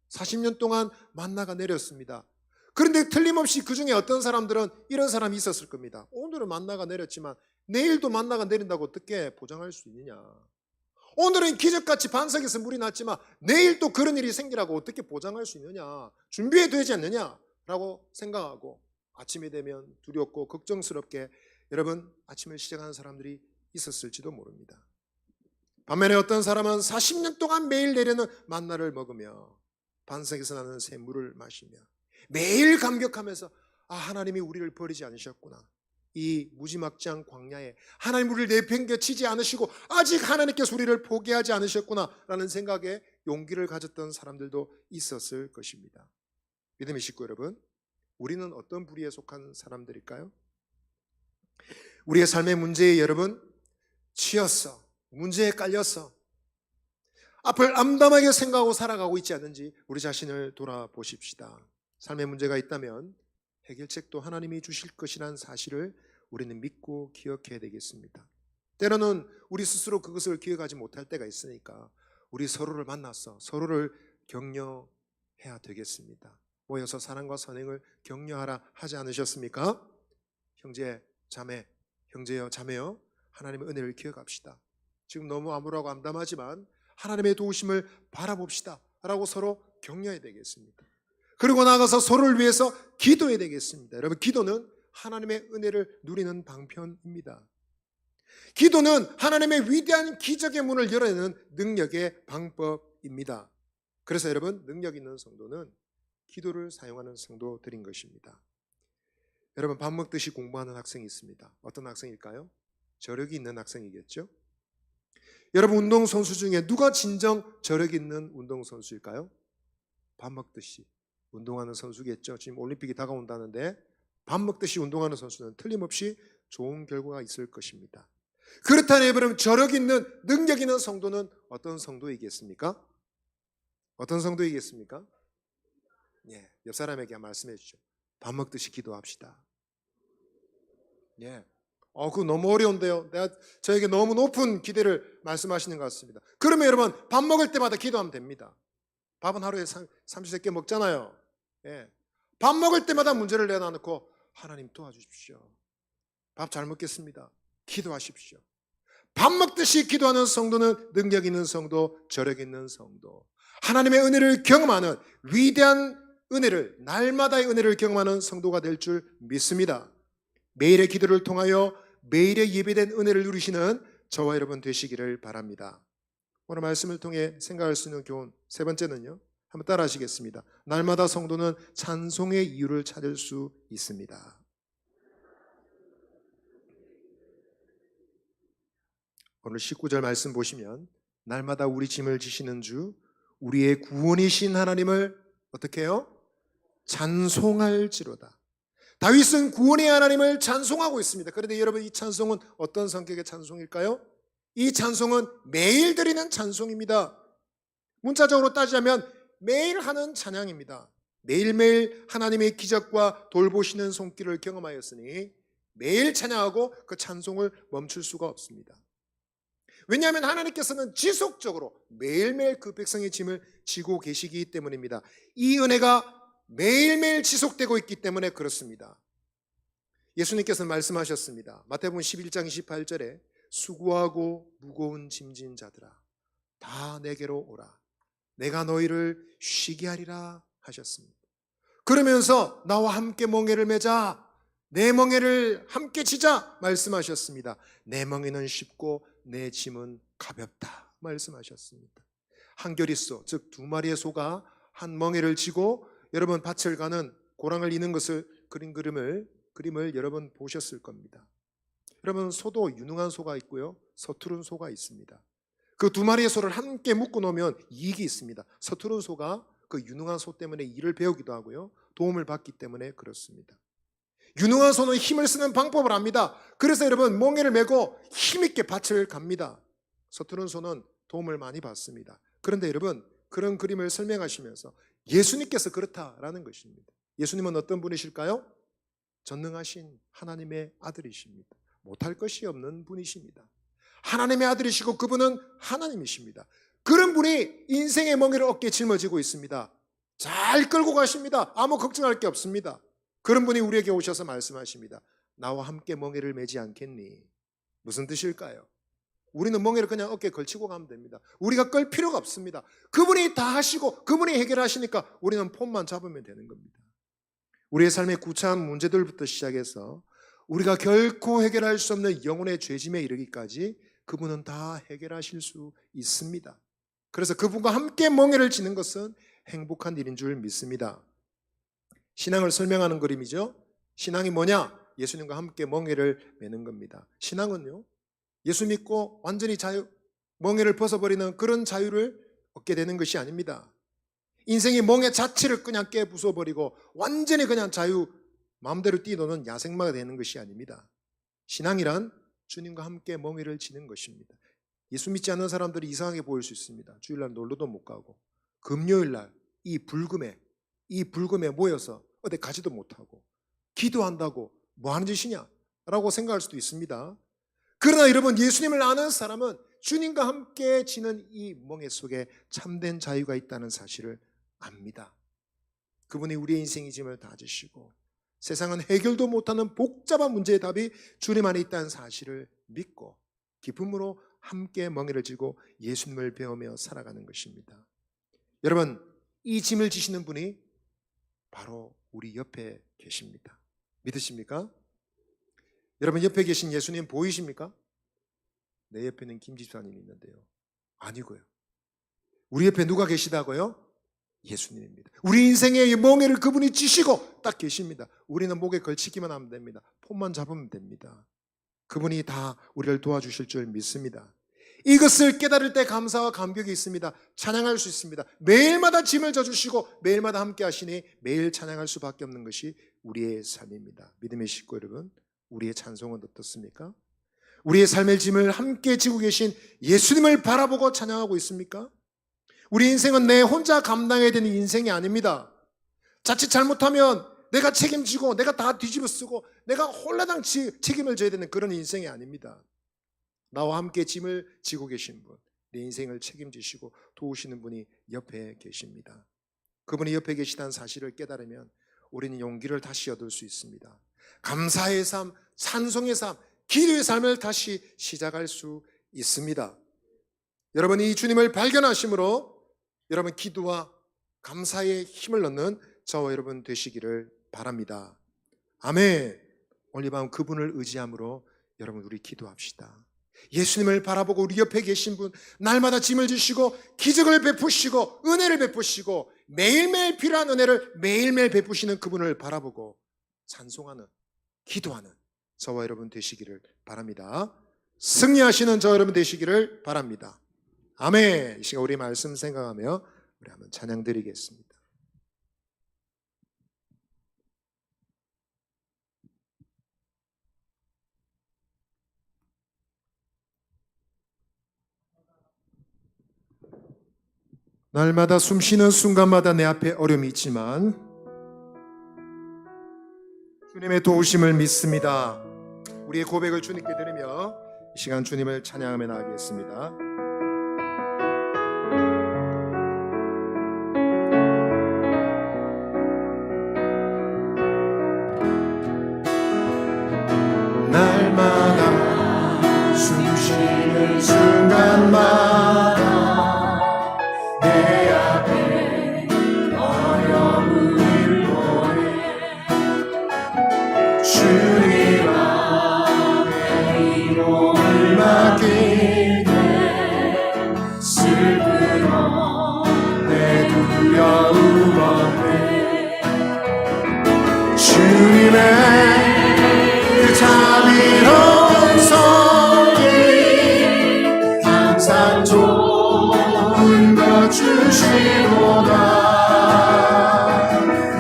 40년 동안 만나가 내렸습니다. 그런데 틀림없이 그 중에 어떤 사람들은 이런 사람이 있었을 겁니다. 오늘은 만나가 내렸지만 내일도 만나가 내린다고 어떻게 보장할 수 있느냐. 오늘은 기적같이 반석에서 물이 났지만 내일 또 그런 일이 생기라고 어떻게 보장할 수 있느냐. 준비해야 되지 않느냐라고 생각하고 아침이 되면 두렵고 걱정스럽게 여러분 아침을 시작하는 사람들이 있었을지도 모릅니다. 반면에 어떤 사람은 40년 동안 매일 내리는 만나를 먹으며 반석에서 나는 새 물을 마시며 매일 감격하면서 하나님이 우리를 버리지 않으셨구나. 이 무지막지한 광야에 하나님 우리를 내팽개치지 않으시고 아직 하나님께서 우리를 포기하지 않으셨구나라는 생각에 용기를 가졌던 사람들도 있었을 것입니다. 믿음의 식구 여러분, 우리는 어떤 부류에 속한 사람들일까요? 우리의 삶의 문제에 여러분 치였어, 문제에 깔렸어, 앞을 암담하게 생각하고 살아가고 있지 않는지 우리 자신을 돌아보십시다. 삶의 문제가 있다면 해결책도 하나님이 주실 것이라는 사실을 우리는 믿고 기억해야 되겠습니다. 때로는 우리 스스로 그것을 기억하지 못할 때가 있으니까 우리 서로를 만나서 서로를 격려해야 되겠습니다. 모여서 사랑과 선행을 격려하라 하지 않으셨습니까? 형제, 자매, 형제여, 자매여, 하나님의 은혜를 기억합시다. 지금 너무 암울하고 암담하지만 하나님의 도우심을 바라봅시다 라고 서로 격려해야 되겠습니다. 그리고 나가서 서로를 위해서 기도해야 되겠습니다. 여러분, 기도는 하나님의 은혜를 누리는 방편입니다. 기도는 하나님의 위대한 기적의 문을 열어내는 능력의 방법입니다. 그래서 여러분, 능력 있는 성도는 기도를 사용하는 성도들인 것입니다. 여러분, 밥 먹듯이 공부하는 학생이 있습니다. 어떤 학생일까요? 저력이 있는 학생이겠죠? 여러분, 운동선수 중에 누가 진정 저력 있는 운동선수일까요? 밥 먹듯이 운동하는 선수겠죠. 지금 올림픽이 다가온다는데 밥 먹듯이 운동하는 선수는 틀림없이 좋은 결과가 있을 것입니다. 그렇다면 여러분, 저력 있는 능력 있는 성도는 어떤 성도이겠습니까? 어떤 성도이겠습니까? 예, 옆 사람에게 말씀해 주죠. 밥 먹듯이 기도합시다. 예. 그거 너무 어려운데요. 저에게 너무 높은 기대를 말씀하시는 것 같습니다. 그러면 여러분, 밥 먹을 때마다 기도하면 됩니다. 밥은 하루에 30개 먹잖아요. 예. 밥 먹을 때마다 문제를 내놔놓고 하나님 도와주십시오. 밥 잘 먹겠습니다. 기도하십시오. 밥 먹듯이 기도하는 성도는 능력 있는 성도, 저력 있는 성도, 하나님의 은혜를 경험하는 위대한 은혜를, 날마다의 은혜를 경험하는 성도가 될 줄 믿습니다. 매일의 기도를 통하여 매일의 예배된 은혜를 누리시는 저와 여러분 되시기를 바랍니다. 오늘 말씀을 통해 생각할 수 있는 교훈 세 번째는요, 한번 따라 하시겠습니다. 날마다 성도는 찬송의 이유를 찾을 수 있습니다. 오늘 19절 말씀 보시면 날마다 우리 짐을 지시는 주, 우리의 구원이신 하나님을 어떻게 해요? 찬송할지로다. 다윗은 구원의 하나님을 찬송하고 있습니다. 그런데 여러분, 이 찬송은 어떤 성격의 찬송일까요? 이 찬송은 매일 드리는 찬송입니다. 문자적으로 따지자면 매일 하는 찬양입니다. 매일매일 하나님의 기적과 돌보시는 손길을 경험하였으니 매일 찬양하고 그 찬송을 멈출 수가 없습니다. 왜냐하면 하나님께서는 지속적으로 매일매일 그 백성의 짐을 지고 계시기 때문입니다. 이 은혜가 매일매일 지속되고 있기 때문에 그렇습니다. 예수님께서는 말씀하셨습니다. 마태복음 11장 28절에 수고하고 무거운 짐진 자들아 다 내게로 오라. 내가 너희를 쉬게 하리라 하셨습니다. 그러면서 나와 함께 멍에를 매자, 내 멍에를 함께 지자 말씀하셨습니다. 내 멍에는 쉽고 내 짐은 가볍다 말씀하셨습니다. 한 겨리소, 즉 두 마리의 소가 한 멍에를 지고 여러분 밭을 가는 고랑을 이는 것을 그린 그림을 여러분 보셨을 겁니다. 여러분, 소도 유능한 소가 있고요, 서투른 소가 있습니다. 그 두 마리의 소를 함께 묶어 놓으면 이익이 있습니다. 서투른 소가 그 유능한 소 때문에 일을 배우기도 하고요, 도움을 받기 때문에 그렇습니다. 유능한 소는 힘을 쓰는 방법을 압니다. 그래서 여러분 멍에를 메고 힘있게 밭을 갑니다. 서투른 소는 도움을 많이 받습니다. 그런데 여러분, 그런 그림을 설명하시면서 예수님께서 그렇다라는 것입니다. 예수님은 어떤 분이실까요? 전능하신 하나님의 아들이십니다. 못할 것이 없는 분이십니다. 하나님의 아들이시고 그분은 하나님이십니다. 그런 분이 인생의 멍에를 어깨에 짊어지고 있습니다. 잘 끌고 가십니다. 아무 걱정할 게 없습니다. 그런 분이 우리에게 오셔서 말씀하십니다. 나와 함께 멍에를 매지 않겠니? 무슨 뜻일까요? 우리는 멍에를 그냥 어깨에 걸치고 가면 됩니다. 우리가 끌 필요가 없습니다. 그분이 다 하시고 그분이 해결하시니까 우리는 폰만 잡으면 되는 겁니다. 우리의 삶의 구차한 문제들부터 시작해서 우리가 결코 해결할 수 없는 영혼의 죄짐에 이르기까지 그분은 다 해결하실 수 있습니다. 그래서 그분과 함께 멍에를 지는 것은 행복한 일인 줄 믿습니다. 신앙을 설명하는 그림이죠. 신앙이 뭐냐? 예수님과 함께 멍에를 매는 겁니다. 신앙은요, 예수 믿고 완전히 멍에를 벗어버리는 그런 자유를 얻게 되는 것이 아닙니다. 인생이 멍에 자체를 그냥 깨부숴버리고 완전히 그냥 마음대로 뛰노는 야생마가 되는 것이 아닙니다. 신앙이란 주님과 함께 멍에를 지는 것입니다. 예수 믿지 않는 사람들이 이상하게 보일 수 있습니다. 주일날 놀러도 못 가고 금요일날 이 불금에 모여서 어디 가지도 못하고 기도한다고 뭐 하는 짓이냐 라고 생각할 수도 있습니다. 그러나 여러분, 예수님을 아는 사람은 주님과 함께 지는 이 멍에 속에 참된 자유가 있다는 사실을 압니다. 그분이 우리의 인생의 짐을 다 지시고 세상은 해결도 못하는 복잡한 문제의 답이 주님 안에 있다는 사실을 믿고 기쁨으로 함께 멍에를 지고 예수님을 배우며 살아가는 것입니다. 여러분, 이 짐을 지시는 분이 바로 우리 옆에 계십니다. 믿으십니까? 여러분, 옆에 계신 예수님 보이십니까? 내 옆에는 김 집사님이 있는데요. 아니고요. 우리 옆에 누가 계시다고요? 예수님입니다. 우리 인생의 멍에를 그분이 지시고 딱 계십니다. 우리는 목에 걸치기만 하면 됩니다. 폰만 잡으면 됩니다. 그분이 다 우리를 도와주실 줄 믿습니다. 이것을 깨달을 때 감사와 감격이 있습니다. 찬양할 수 있습니다. 매일마다 짐을 져주시고 매일마다 함께 하시니 매일 찬양할 수밖에 없는 것이 우리의 삶입니다. 믿음의 식구 여러분, 우리의 찬송은 어떻습니까? 우리의 삶의 짐을 함께 지고 계신 예수님을 바라보고 찬양하고 있습니까? 우리 인생은 내 혼자 감당해야 되는 인생이 아닙니다. 자칫 잘못하면 내가 책임지고 내가 다 뒤집어 쓰고 내가 홀라당 책임을 져야 되는 그런 인생이 아닙니다. 나와 함께 짐을 지고 계신 분, 내 인생을 책임지시고 도우시는 분이 옆에 계십니다. 그분이 옆에 계시다는 사실을 깨달으면 우리는 용기를 다시 얻을 수 있습니다. 감사의 삶, 찬송의 삶, 기도의 삶을 다시 시작할 수 있습니다. 여러분이 이 주님을 발견하심으로 여러분 기도와 감사의 힘을 얻는 저와 여러분 되시기를 바랍니다. 아멘. 오늘 이 밤 그분을 의지함으로 여러분 우리 기도합시다. 예수님을 바라보고 우리 옆에 계신 분, 날마다 짐을 지시고 기적을 베푸시고 은혜를 베푸시고 매일매일 필요한 은혜를 매일매일 베푸시는 그분을 바라보고 찬송하는, 기도하는 저와 여러분 되시기를 바랍니다. 승리하시는 저와 여러분 되시기를 바랍니다. 아멘. 이 시간 우리 말씀 생각하며 우리 한번 찬양 드리겠습니다. 날마다 숨쉬는 순간마다 내 앞에 어려움이 있지만 주님의 도우심을 믿습니다. 우리의 고백을 주님께 드리며 이 시간 주님을 찬양하며 나가겠습니다. 날마다 숨쉬는 순간마다 내 앞에 어려움을 보내 주님 앞에 이 몸을 맡기네 슬픔 없네 두려움 없네 주님의 그 자비로운 손이 항상 좋은 것 주시도다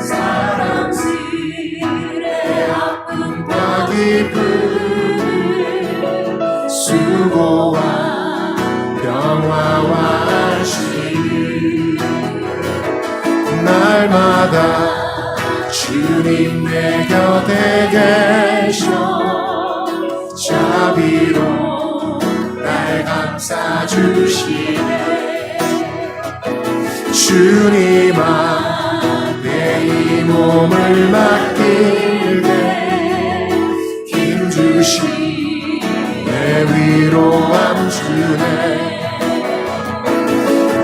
사랑스레 아픔과 기쁨 수고와 평화와 안식 날마다 주님 내 곁에 계셔 자비로 날 감싸주시네 주님 앞에 몸을 맡기네 힘주시 내 위로함 주네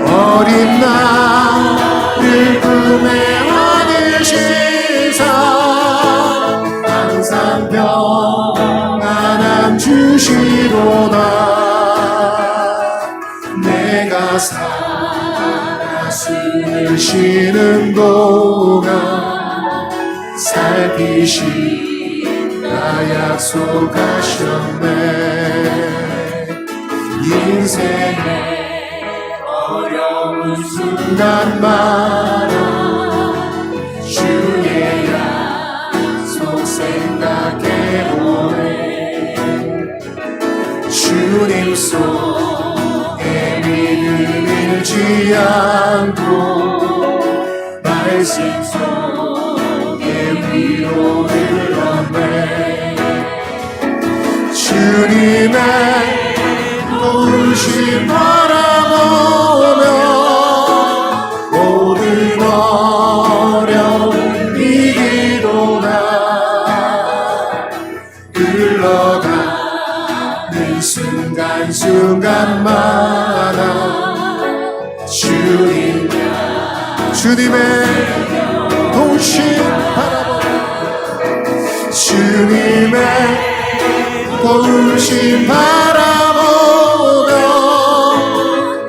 어린 나를 품에 안으시사 항상 평안함 주시로다 내가 살아 숨을 쉬는 동안 살피시다 약속하셨네 인생의 어려운 순간마다 주의 약속 생각해보네 주님 속에 믿음 잃지 않고 말씀 속에 위로를 얻네 주님의 도우심 바라보며 모든 어려움 이기도다 흘러가는 순간순간마다 주님의 도우심 바라보며 주님의 도우심 바라보며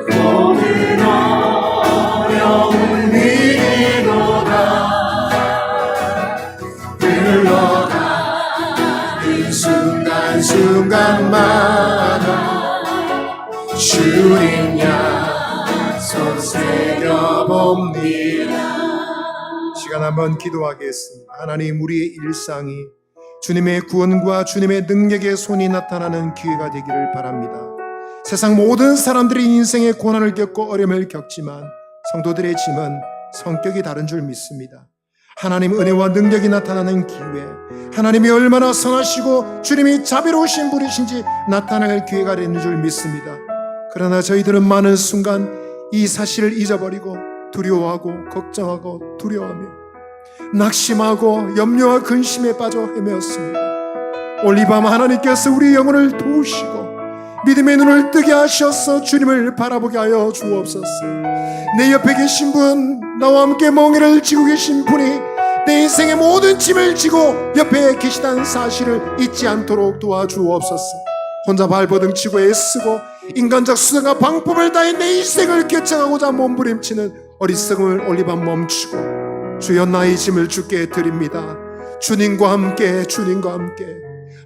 모든 어려움 이기도다 흘러가는 순간순간마다 주님 약속 새겨봅니다. 시간 한번 기도하겠습니다. 하나님 우리의 일상이 주님의 구원과 주님의 능력의 손이 나타나는 기회가 되기를 바랍니다. 세상 모든 사람들이 인생의 고난을 겪고 어려움을 겪지만 성도들의 짐은 성격이 다른 줄 믿습니다. 하나님 은혜와 능력이 나타나는 기회, 하나님이 얼마나 선하시고 주님이 자비로우신 분이신지 나타날 기회가 되는 줄 믿습니다. 그러나 저희들은 많은 순간 이 사실을 잊어버리고 두려워하고 걱정하고 두려워하며 낙심하고 염려와 근심에 빠져 헤매었습니다. 오늘 이 밤 하나님께서 우리 영혼을 도우시고 믿음의 눈을 뜨게 하셔서 주님을 바라보게 하여 주옵소서. 내 옆에 계신 분, 나와 함께 멍에를 지고 계신 분이 내 인생의 모든 짐을 지고 옆에 계시다는 사실을 잊지 않도록 도와주옵소서. 혼자 발버둥치고 애쓰고 인간적 수단과 방법을 다해 내 인생을 개척하고자 몸부림치는 어리석음을 오늘 이 밤 멈추고 주여 나의 짐을 주께 드립니다. 주님과 함께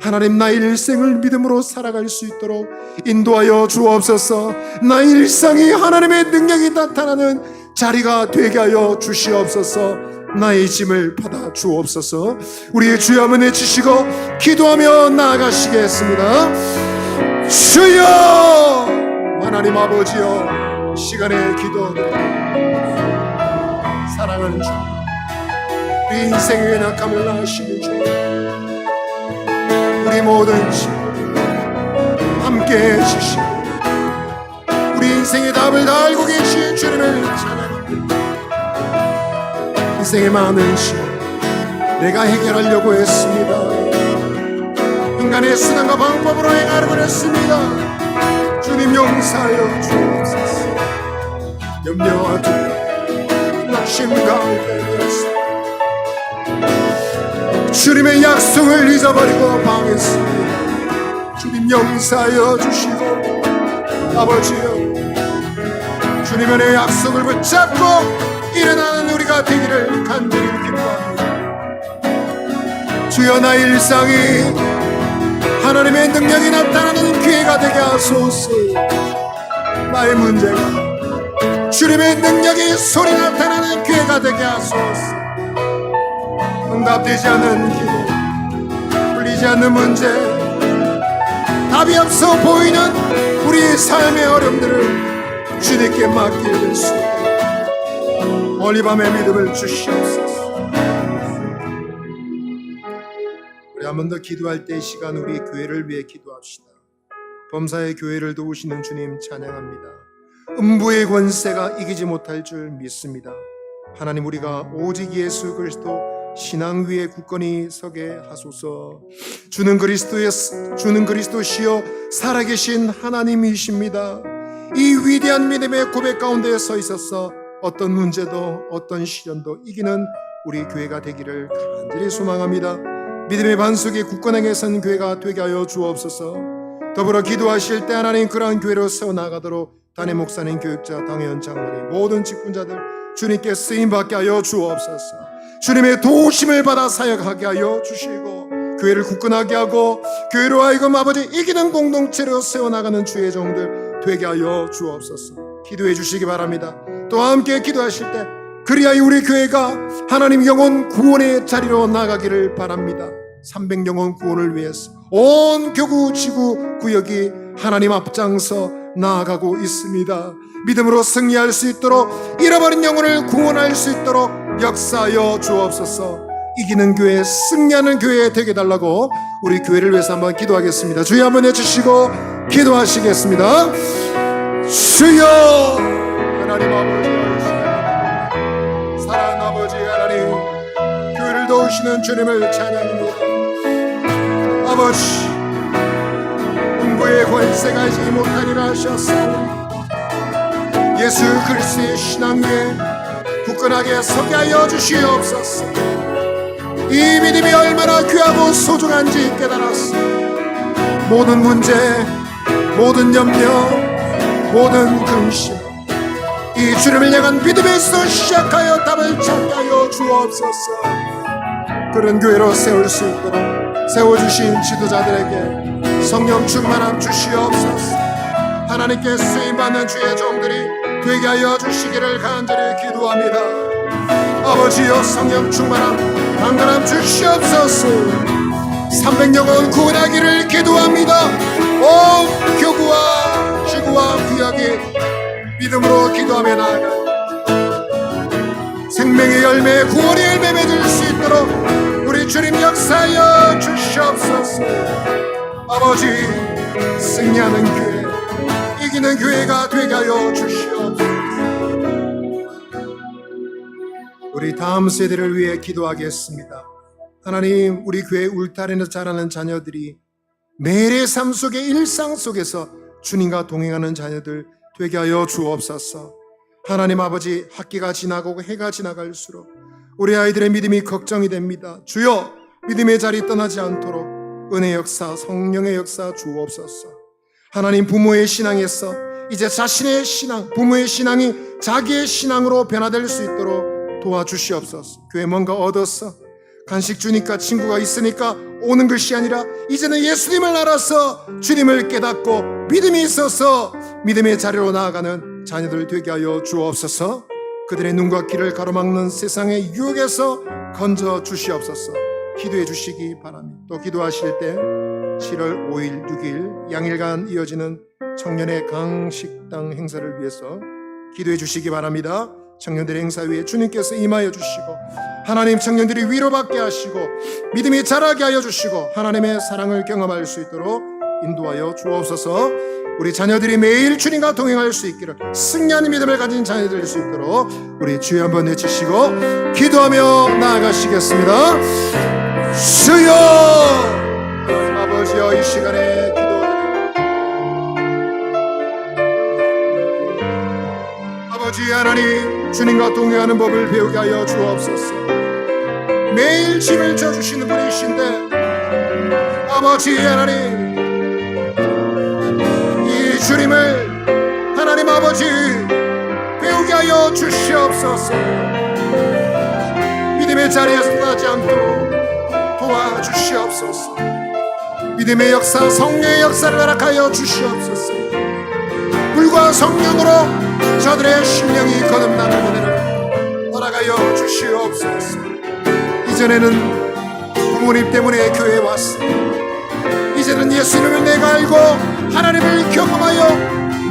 하나님 나의 일생을 믿음으로 살아갈 수 있도록 인도하여 주옵소서. 나의 일상이 하나님의 능력이 나타나는 자리가 되게 하여 주시옵소서. 나의 짐을 받아 주옵소서. 우리의 주여 한번 해주시고 기도하며 나아가시겠습니다. 주여 하나님 아버지여 시간의 기도 사랑하는 주 우리 인생의 낙함을 나으시는 주 우리 모든 짐 함께 해주시고 우리 인생의 답을 다 알고 계신 주님을 찬양합니다. 인생의 많은 짐 내가 해결하려고 했습니다. 인간의 수단과 방법으로 행하려고 했습니다. 주님 용서하여 주옵소서. 염려와 두려움 낙심 가운데 주님의 약속을 잊어버리고 방했습니다. 주님 용서하여 주시고 아버지여 주님의 내 약속을 붙잡고 일어나는 우리가 되기를 간절히 기도합니다. 주여 나의 일상이 하나님의 능력이 나타나는 기회가 되게 하소서. 나의 문제가 주님의 능력이 소리 나타나는 기회가 되게 하소서. 응답되지 않는 기도, 풀리지 않는 문제, 답이 없어 보이는 우리의 삶의 어려움들을 주님께 맡길 수 있도록 오늘 밤의 믿음을 주시옵소서. 우리 한 번 더 기도할 때 시간 우리 교회를 위해 기도합시다. 범사의 교회를 도우시는 주님 찬양합니다. 음부의 권세가 이기지 못할 줄 믿습니다. 하나님, 우리가 오직 예수 그리스도 신앙 위에 굳건히 서게 하소서. 주는 그리스도시여 살아계신 하나님이십니다. 이 위대한 믿음의 고백 가운데 서 있어서 어떤 문제도 어떤 시련도 이기는 우리 교회가 되기를 간절히 소망합니다. 믿음의 반석에 굳건하게 선 교회가 되게 하여 주옵소서. 더불어 기도하실 때 하나님, 그러한 교회로 세워나가도록 담임 목사님, 교육자, 당회원, 장로님, 모든 직분자들 주님께 쓰임받게 하여 주옵소서. 주님의 도우심을 받아 사역하게 하여 주시고 교회를 굳건하게 하고 교회로 하여금 아버지 이기는 공동체로 세워나가는 주의 종들 되게 하여 주옵소서. 기도해 주시기 바랍니다. 또 함께 기도하실 때 그리하여 우리 교회가 하나님 영혼 구원의 자리로 나가기를 바랍니다. 300영혼 구원을 위해서 온 교구 지구 구역이 하나님 앞장서 나아가고 있습니다. 믿음으로 승리할 수 있도록, 잃어버린 영혼을 구원할 수 있도록 역사하여 주옵소서. 이기는 교회, 승리하는 교회 되게 달라고 우리 교회를 위해서 한번 기도하겠습니다. 주여 한번 해주시고 기도하시겠습니다. 주여, 하나님 아버지, 사랑하는 아버지 하나님, 교회를 도우시는 주님을 찬양합니다. 아버지, 음부의 권세가 이지 못하리라 하셨사오니 예수 그리스도의 신앙 위에 굳건하게 서게 하여 주시옵소서. 이 믿음이 얼마나 귀하고 소중한지 깨달았어. 모든 문제, 모든 염려, 모든 근심, 이 주님을 향한 믿음에서 시작하여 답을 찾게 하여 주옵소서. 그런 교회로 세울 수 있도록 세워주신 지도자들에게 성령 충만함 주시옵소서. 하나님께 쓰임받는 주의 종들이 되게 하여 주시기를 간절히 기도합니다. 아버지여, 성령 충만함 강건함 주시옵소서. 300영혼 구원하기를 기도합니다. 온 교구와 지구와 구역이 믿음으로 기도하며 나아가 생명의 열매, 구원의 열매 맺을 수 있도록 우리 주님 역사하여 주시옵소서. 아버지, 승리하는 교회, 이기는 교회가 되게 하여 주시옵소서. 우리 다음 세대를 위해 기도하겠습니다. 하나님, 우리 교회 울타리에서 자라는 자녀들이 매일의 삶 속에, 일상 속에서 주님과 동행하는 자녀들 되게 하여 주옵소서. 하나님 아버지, 학기가 지나고 해가 지나갈수록 우리 아이들의 믿음이 걱정이 됩니다. 주여, 믿음의 자리 떠나지 않도록 은혜 역사, 성령의 역사 주옵소서. 하나님, 부모의 신앙에서 이제 자신의 신앙, 부모의 신앙이 자기의 신앙으로 변화될 수 있도록 도와주시옵소서. 교회 뭔가 얻었어, 간식 주니까, 친구가 있으니까 오는 것이 아니라 이제는 예수님을 알아서 주님을 깨닫고 믿음이 있어서 믿음의 자리로 나아가는 자녀들 되게 하여 주옵소서. 그들의 눈과 귀를 가로막는 세상의 유혹에서 건져 주시옵소서. 기도해 주시기 바랍니다. 또 기도하실 때 7월 5일, 6일 양일간 이어지는 청년의 강식당 행사를 위해서 기도해 주시기 바랍니다. 청년들의 행사 위에 주님께서 임하여 주시고 하나님, 청년들이 위로받게 하시고 믿음이 자라게 하여 주시고 하나님의 사랑을 경험할 수 있도록 인도하여 주옵소서. 우리 자녀들이 매일 주님과 동행할 수 있기를, 승리하는 믿음을 가진 자녀들이 될 수 있도록 우리 주여 한번 외치시고 기도하며 나아가시겠습니다. 주여, 아버지여, 이 시간에 기도드립니다. 아버지 하나님, 주님과 동행하는 법을 배우게 하여 주옵소서. 매일 짐을 져주시는 분이신데 아버지 하나님, 이 주님을 하나님 아버지 배우게 하여 주시옵소서. 믿음의 자리에서 떠나지 않도록 도와주시옵소서. 믿음의 역사, 성령의 역사를 허락하여 주시옵소서. 불과 성령으로 저들의 심령이 거듭나는 은혜를 허락하여 주시옵소서. 이전에는 부모님 때문에 교회에 왔습니다. 이제는 예수님을 내가 알고 하나님을 경험하여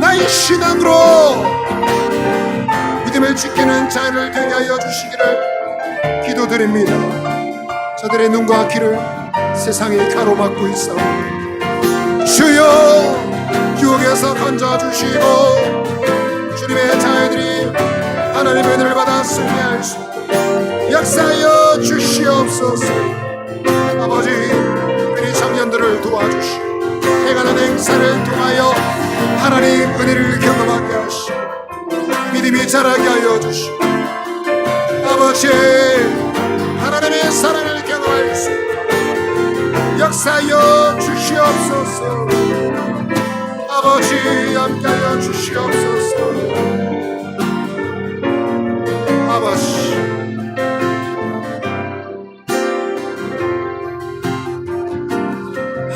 나의 신앙으로 믿음을 지키는 자를 되게 하여 주시기를 기도드립니다. 저들의 눈과 귀를 세상에 가로막고 있어 주여, 유혹에서 건져주시고 주님의 자녀들이 하나님의 은혜를 받아 승리할 수 있도록 역사하여 주시옵소서. 아버지, 우리 청년들을 도와주시고 행하는 행사를 통하여 하나님 은혜를 경험하게 하시고 믿음이 자라게 하여 주시고 아버지, 하나님의 사랑을 경험할 수 있도록 역사하여 주시옵소서. 아버지, 함께하여 주시옵소서. 아버지,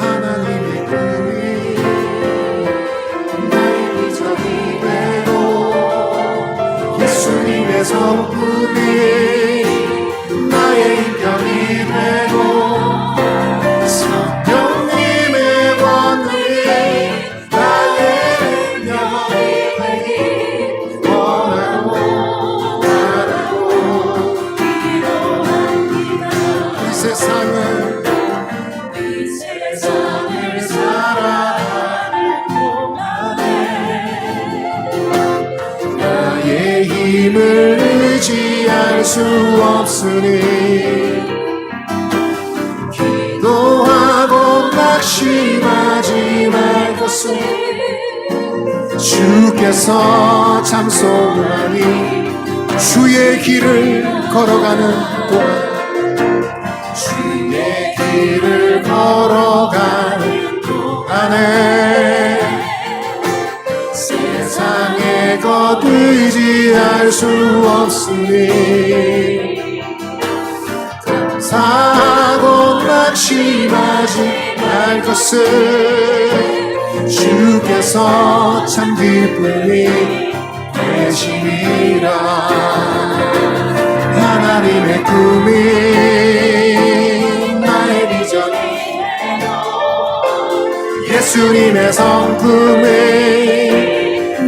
하나님의 꿈이 나의 비전이 되고 예수님의 성품이 나의 인격이 되고 성령님의 권능이 나의 능력이 되길 원하고 바라고 기도합니다. 이 세상을 살아가는 동안에 나의 힘을 의지할 수 없으니 기도하고 낙심하지 말 것을 주께서 참소하니 주의 길을 걸어가는 동안 주의 길을 걸어가는 동안에 세상의 것 의지할 수 없으니 감사하고 낙심하지 말 것을 주께서 참 기쁨이 되시리라. 하나님의 꿈이 나의 비전이 예수님의 성품이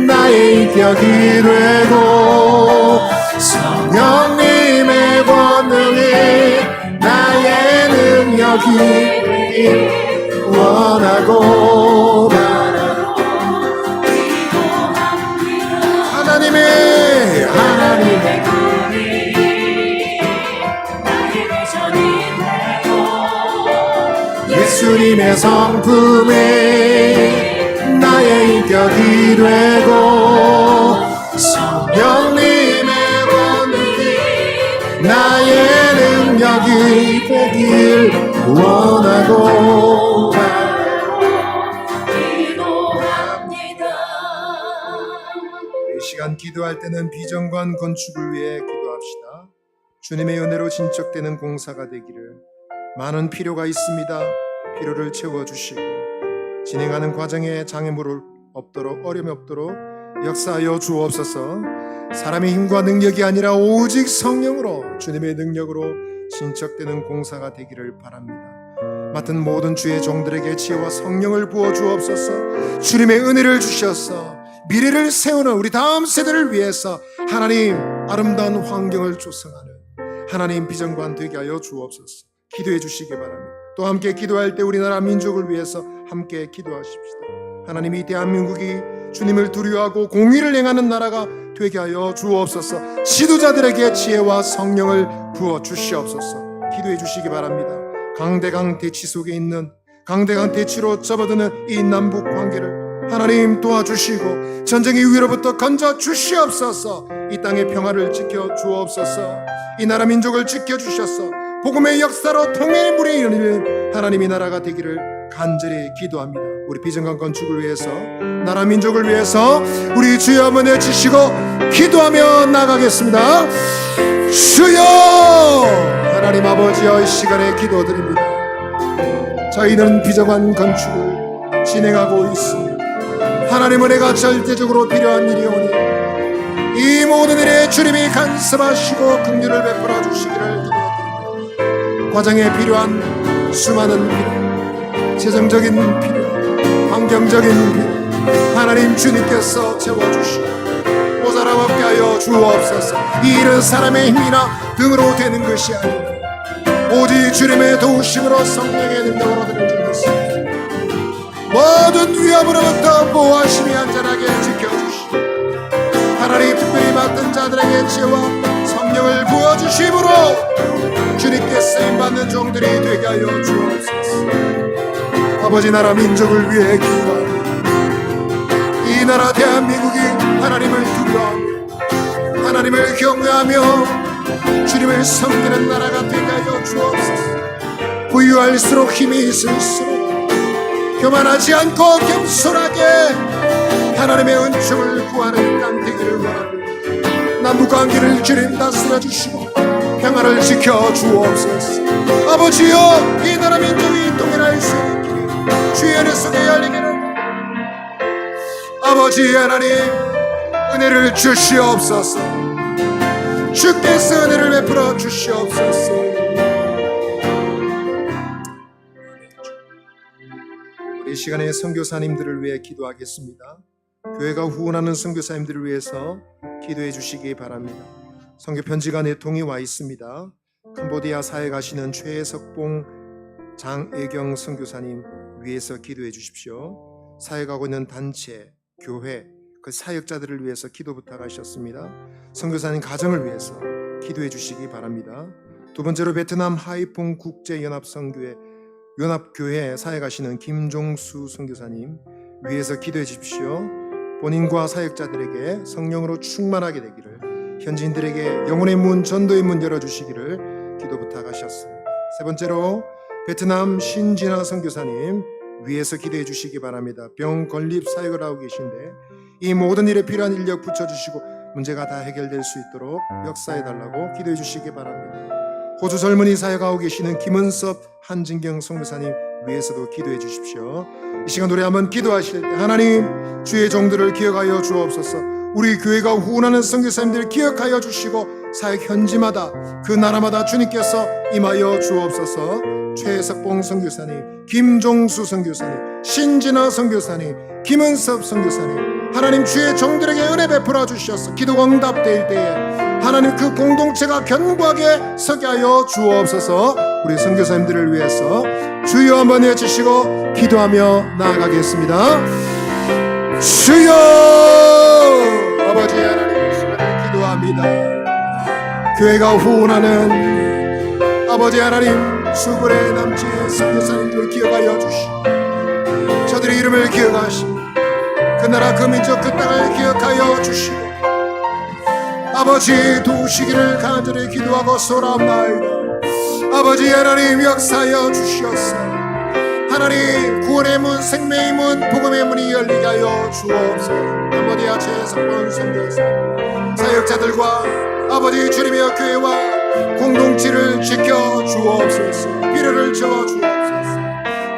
나의 인격이 되고 성령님의 권능이 나의 능력이 되길 원하고 바라고 기도합니다. 하나님의 꿈이 나의 비전이 되고 예수님의 성품이 나의 인격이 되고 성령님의 권능이 나의 능력이 되길 원하고 기도합니다. 이 시간 기도할 때는 비전관 건축을 위해 기도합시다. 주님의 은혜로 진척되는 공사가 되기를. 많은 필요가 있습니다. 필요를 채워주시고 진행하는 과정에 장애물 없도록 어려움이 없도록 역사하여 주옵소서. 사람의 힘과 능력이 아니라 오직 성령으로 주님의 능력으로 진척되는 공사가 되기를 바랍니다. 맡은 모든 주의 종들에게 지혜와 성령을 부어 주옵소서. 주님의 은혜를 주셔서 미래를 세우는 우리 다음 세대를 위해서 하나님 아름다운 환경을 조성하는 하나님 비전관 되게 하여 주옵소서. 기도해 주시기 바랍니다. 또 함께 기도할 때 우리나라 민족을 위해서 함께 기도하십시다. 하나님, 이 대한민국이 주님을 두려워하고 공의를 행하는 나라가 되게 하여 주옵소서. 지도자들에게 지혜와 성령을 부어 주시옵소서. 기도해 주시기 바랍니다. 강대강 대치 속에 있는 강대강 대치로 접어드는 이 남북 관계를 하나님 도와주시고 전쟁의 위로부터 건져 주시옵소서. 이 땅의 평화를 지켜 주옵소서. 이 나라 민족을 지켜 주셔서 복음의 역사로 통일의 물이 일어나는 하나님의 나라가 되기를 간절히 기도합니다. 우리 비전관 건축을 위해서 나라 민족을 위해서 우리 주여 한번 외치시고 기도하며 나가겠습니다. 주여, 하나님 아버지여, 이 시간에 기도드립니다. 저희는 비전관 건축을 진행하고 있습니다. 하나님 은혜가 절대적으로 필요한 일이 오니 이 모든 일에 주님이 간섭하시고 긍휼을 베풀어 주시기를 기도드립니다. 과정에 필요한 수많은 필요, 재정적인 필요, 환경적인 필요 하나님 주님께서 채워주시고 모자람 없게 하여 주옵소서. 이 일은 사람의 힘이나 등으로 되는 것이 아니라 오직 주님의 도우심으로 성령의 능력으로 되는 줄 믿습니다. 모든 위험으로부터 보호하심이 안전하게 지켜주시고 하나님 특별히 맡은 자들에게 지혜와 성령을 부어주심으로 주님께 쓰임받는 종들이 되게 하여 주옵소서. 아버지, 나라 민족을 위해 기도하며 이 나라 대한민국이 하나님을 두려워하며 하나님을 경외하며 주님을 섬기는 나라가 되게 하여 주옵소서. 부유할수록 힘이 있을수록 교만하지 않고 겸손하게 하나님의 은총을 구하는 땅 되기를 원합니다. 남북관계를 주님 다스려 주시고 평화를 지켜 주옵소서. 아버지여, 이 나라 민족이 동행할 수 있는 길이 주의 은혜 속에 열리기를. 아버지 하나님, 은혜를 주시옵소서. 주께서 은혜를 베풀어 주시옵소서. 우리 시간에 선교사님들을 위해 기도하겠습니다. 교회가 후원하는 선교사님들을 위해서 기도해 주시기 바랍니다. 선교 편지가 4통이 와 있습니다. 캄보디아 사회 가시는 최석봉 장애경 선교사님 위해서 기도해 주십시오. 사회 가고 있는 단체, 교회, 그 사역자들을 위해서 기도 부탁하셨습니다. 선교사님 가정을 위해서 기도해 주시기 바랍니다. 두 번째로 베트남 하이퐁 국제연합선교회 연합교회 사회 가시는 김종수 선교사님 위해서 기도해 주십시오. 본인과 사역자들에게 성령으로 충만하게 되기를, 현지인들에게 영혼의 문, 전도의 문 열어주시기를 기도 부탁하셨습니다. 세 번째로 베트남 신진아 선교사님 위해서 기도해 주시기 바랍니다. 병 건립 사역을 하고 계신데 이 모든 일에 필요한 인력 붙여주시고 문제가 다 해결될 수 있도록 역사해 달라고 기도해 주시기 바랍니다. 호주 젊은이 사역하고 계시는 김은섭 한진경 선교사님 위해서도 기도해 주십시오. 이 시간 노래 한번 기도하실 때 하나님, 주의 종들을 기억하여 주옵소서. 우리 교회가 후원하는 선교사님들 기억하여 주시고 사역 현지마다 그 나라마다 주님께서 임하여 주옵소서. 최석봉 선교사님, 김종수 선교사님, 신진아 선교사님, 김은섭 선교사님, 하나님 주의 종들에게 은혜 베풀어 주셔서 기도가 응답될 때에 하나님 그 공동체가 견고하게 서게 하여 주옵소서. 우리 선교사님들을 위해서 주여 한번 해주시고 기도하며 나아가겠습니다. 주여, 아버지 하나님 시간에 기도합니다. 교회가 후원하는 아버지 하나님 수고의 남친 선교사님들 기억하여 주시고 저들의 이름을 기억하시고 그 나라 그 민족 그 땅을 기억하여 주시고 아버지 도우시기를 간절히 기도하고 소원합니다. 아버지 하나님 역사하여 주시옵소서. 하나님 구원의 문, 생명의 문, 복음의 문이 열리게 하여 주옵소서. 캄보디아 최석봉 선교사 사역자들과 아버지 주님의 교회와 공동체를 지켜 주옵소서. 필요를 채워 주옵소서.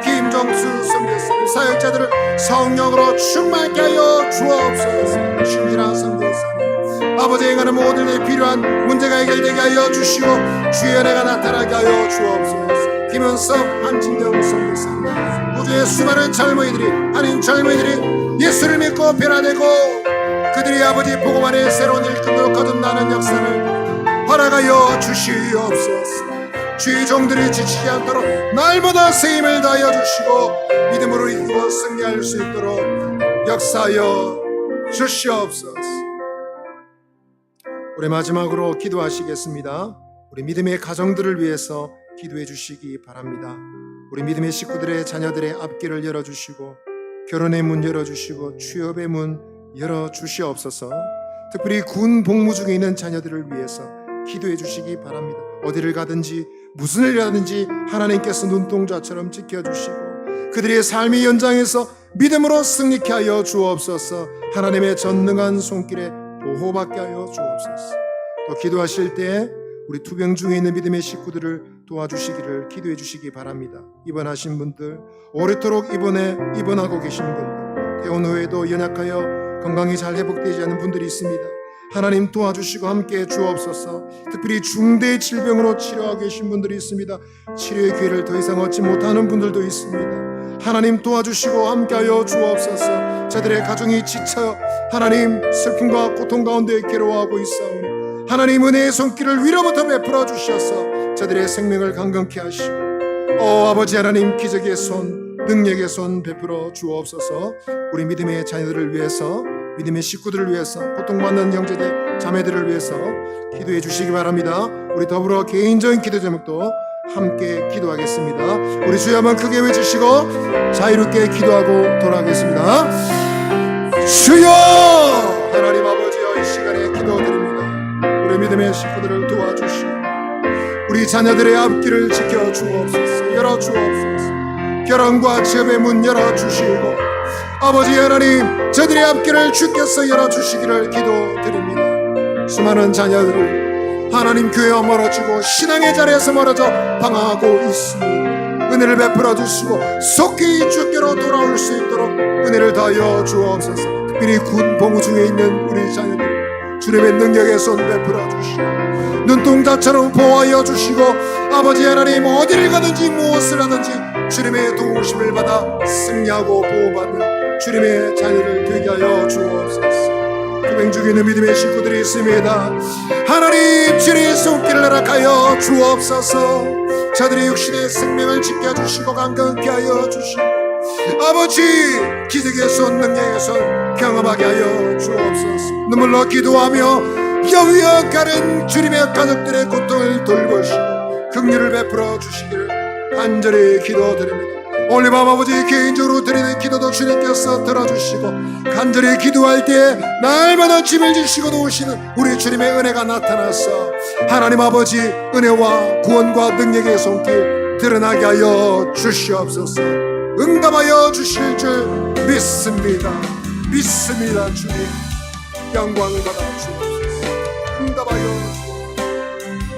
김종수 선교사 사역자들을 성령으로 충만케 하여 주옵소서. 신진아 선교사 아버지 행하는 모든 일에 필요한 문제가 해결되게 하여 주시고 주의 은혜가 나타나게 하여 주옵소서. 김은섭 한진경 선교사 호주의 수많은 젊은이들이 아닌 젊은이들이 예수를 믿고 변화되고 그들이 아버지 복음 안에 새로운 일꾼으로 거듭나는 역사를 허락하여 주시옵소서. 주의 종들이 지치지 않도록 날마다 세임을 다하여 주시고 믿음으로 이기고 승리할 수 있도록 역사하여 주시옵소서. 우리 마지막으로 기도하시겠습니다. 우리 믿음의 가정들을 위해서 기도해 주시기 바랍니다. 우리 믿음의 식구들의 자녀들의 앞길을 열어주시고 결혼의 문 열어주시고 취업의 문 열어주시옵소서. 특별히 군 복무 중에 있는 자녀들을 위해서 기도해 주시기 바랍니다. 어디를 가든지 무슨 일을 하든지 하나님께서 눈동자처럼 지켜주시고 그들의 삶의 연장에서 믿음으로 승리케 하여 주옵소서. 하나님의 전능한 손길에 보호받게 하여 주옵소서. 또 기도하실 때 우리 투병 중에 있는 믿음의 식구들을 도와주시기를 기도해 주시기 바랍니다. 입원하신 분들, 오래도록 입원하고 계신 분들, 퇴원 후에도 연약하여 건강이 잘 회복되지 않는 분들이 있습니다. 하나님 도와주시고 함께 주옵소서. 특별히 중대 질병으로 치료하고 계신 분들이 있습니다. 치료의 기회를 더 이상 얻지 못하는 분들도 있습니다. 하나님 도와주시고 함께하여 주옵소서. 저들의 가정이 지쳐 하나님 슬픔과 고통 가운데 괴로워하고 있사오니 하나님 은혜의 손길을 위로부터 베풀어 주셔서 저들의 생명을 강건케 하시고 아버지 하나님 기적의 손, 능력의 손 베풀어 주옵소서. 우리 믿음의 자녀들을 위해서 믿음의 식구들을 위해서, 고통받는 형제들 자매들을 위해서 기도해 주시기 바랍니다. 우리 더불어 개인적인 기도 제목도 함께 기도하겠습니다. 우리 주여 한번 크게 외치시고 자유롭게 기도하고 돌아가겠습니다. 주여! 하나님 아버지여, 이 시간에 기도드립니다. 우리 믿음의 식구들을 도와주시고 우리 자녀들의 앞길을 지켜주옵소서. 열어주옵소서. 결혼과 취업의 문 열어주시고 아버지 하나님, 저들의 앞길을 주께서 열어주시기를 기도드립니다. 수많은 자녀들이 하나님 교회와 멀어지고 신앙의 자리에서 멀어져 방황하고 있습니다. 은혜를 베풀어 주시고 속히 주께로 돌아올 수 있도록 은혜를 다하여 주옵소서. 특별히 군 복무 중에 있는 우리 자녀들 주님의 능력의 손 베풀어 주시고 눈동자처럼 보호하여 주시고 아버지 하나님, 어디를 가든지 무엇을 하든지 주님의 도우심을 받아 승리하고 보호받는 주님의 자녀를 되게 하여 주옵소서. 금행 중에 있는 믿음의 식구들이 있습니다. 하나님, 주님의 손길을 허락하여 주옵소서. 저들의 육신의 생명을 지켜주시고 강건케 하여 주시고 아버지, 기적의 손, 능력의 손 경험하게 하여 주옵소서. 눈물로 기도하며 여위어가는 주님의 가족들의 고통을 돌보시고 긍휼을 베풀어 주시기를 간절히 기도드립니다. 오늘 밤 아버지, 개인적으로 드리는 기도도 주님께서 들어주시고 간절히 기도할 때 날마다 짐을 지시고 도우시는 우리 주님의 은혜가 나타나서 하나님 아버지, 은혜와 구원과 능력의 손길 드러나게 하여 주시옵소서. 응답하여 주실 줄 믿습니다. 믿습니다. 주님 영광을 받아 주옵소서.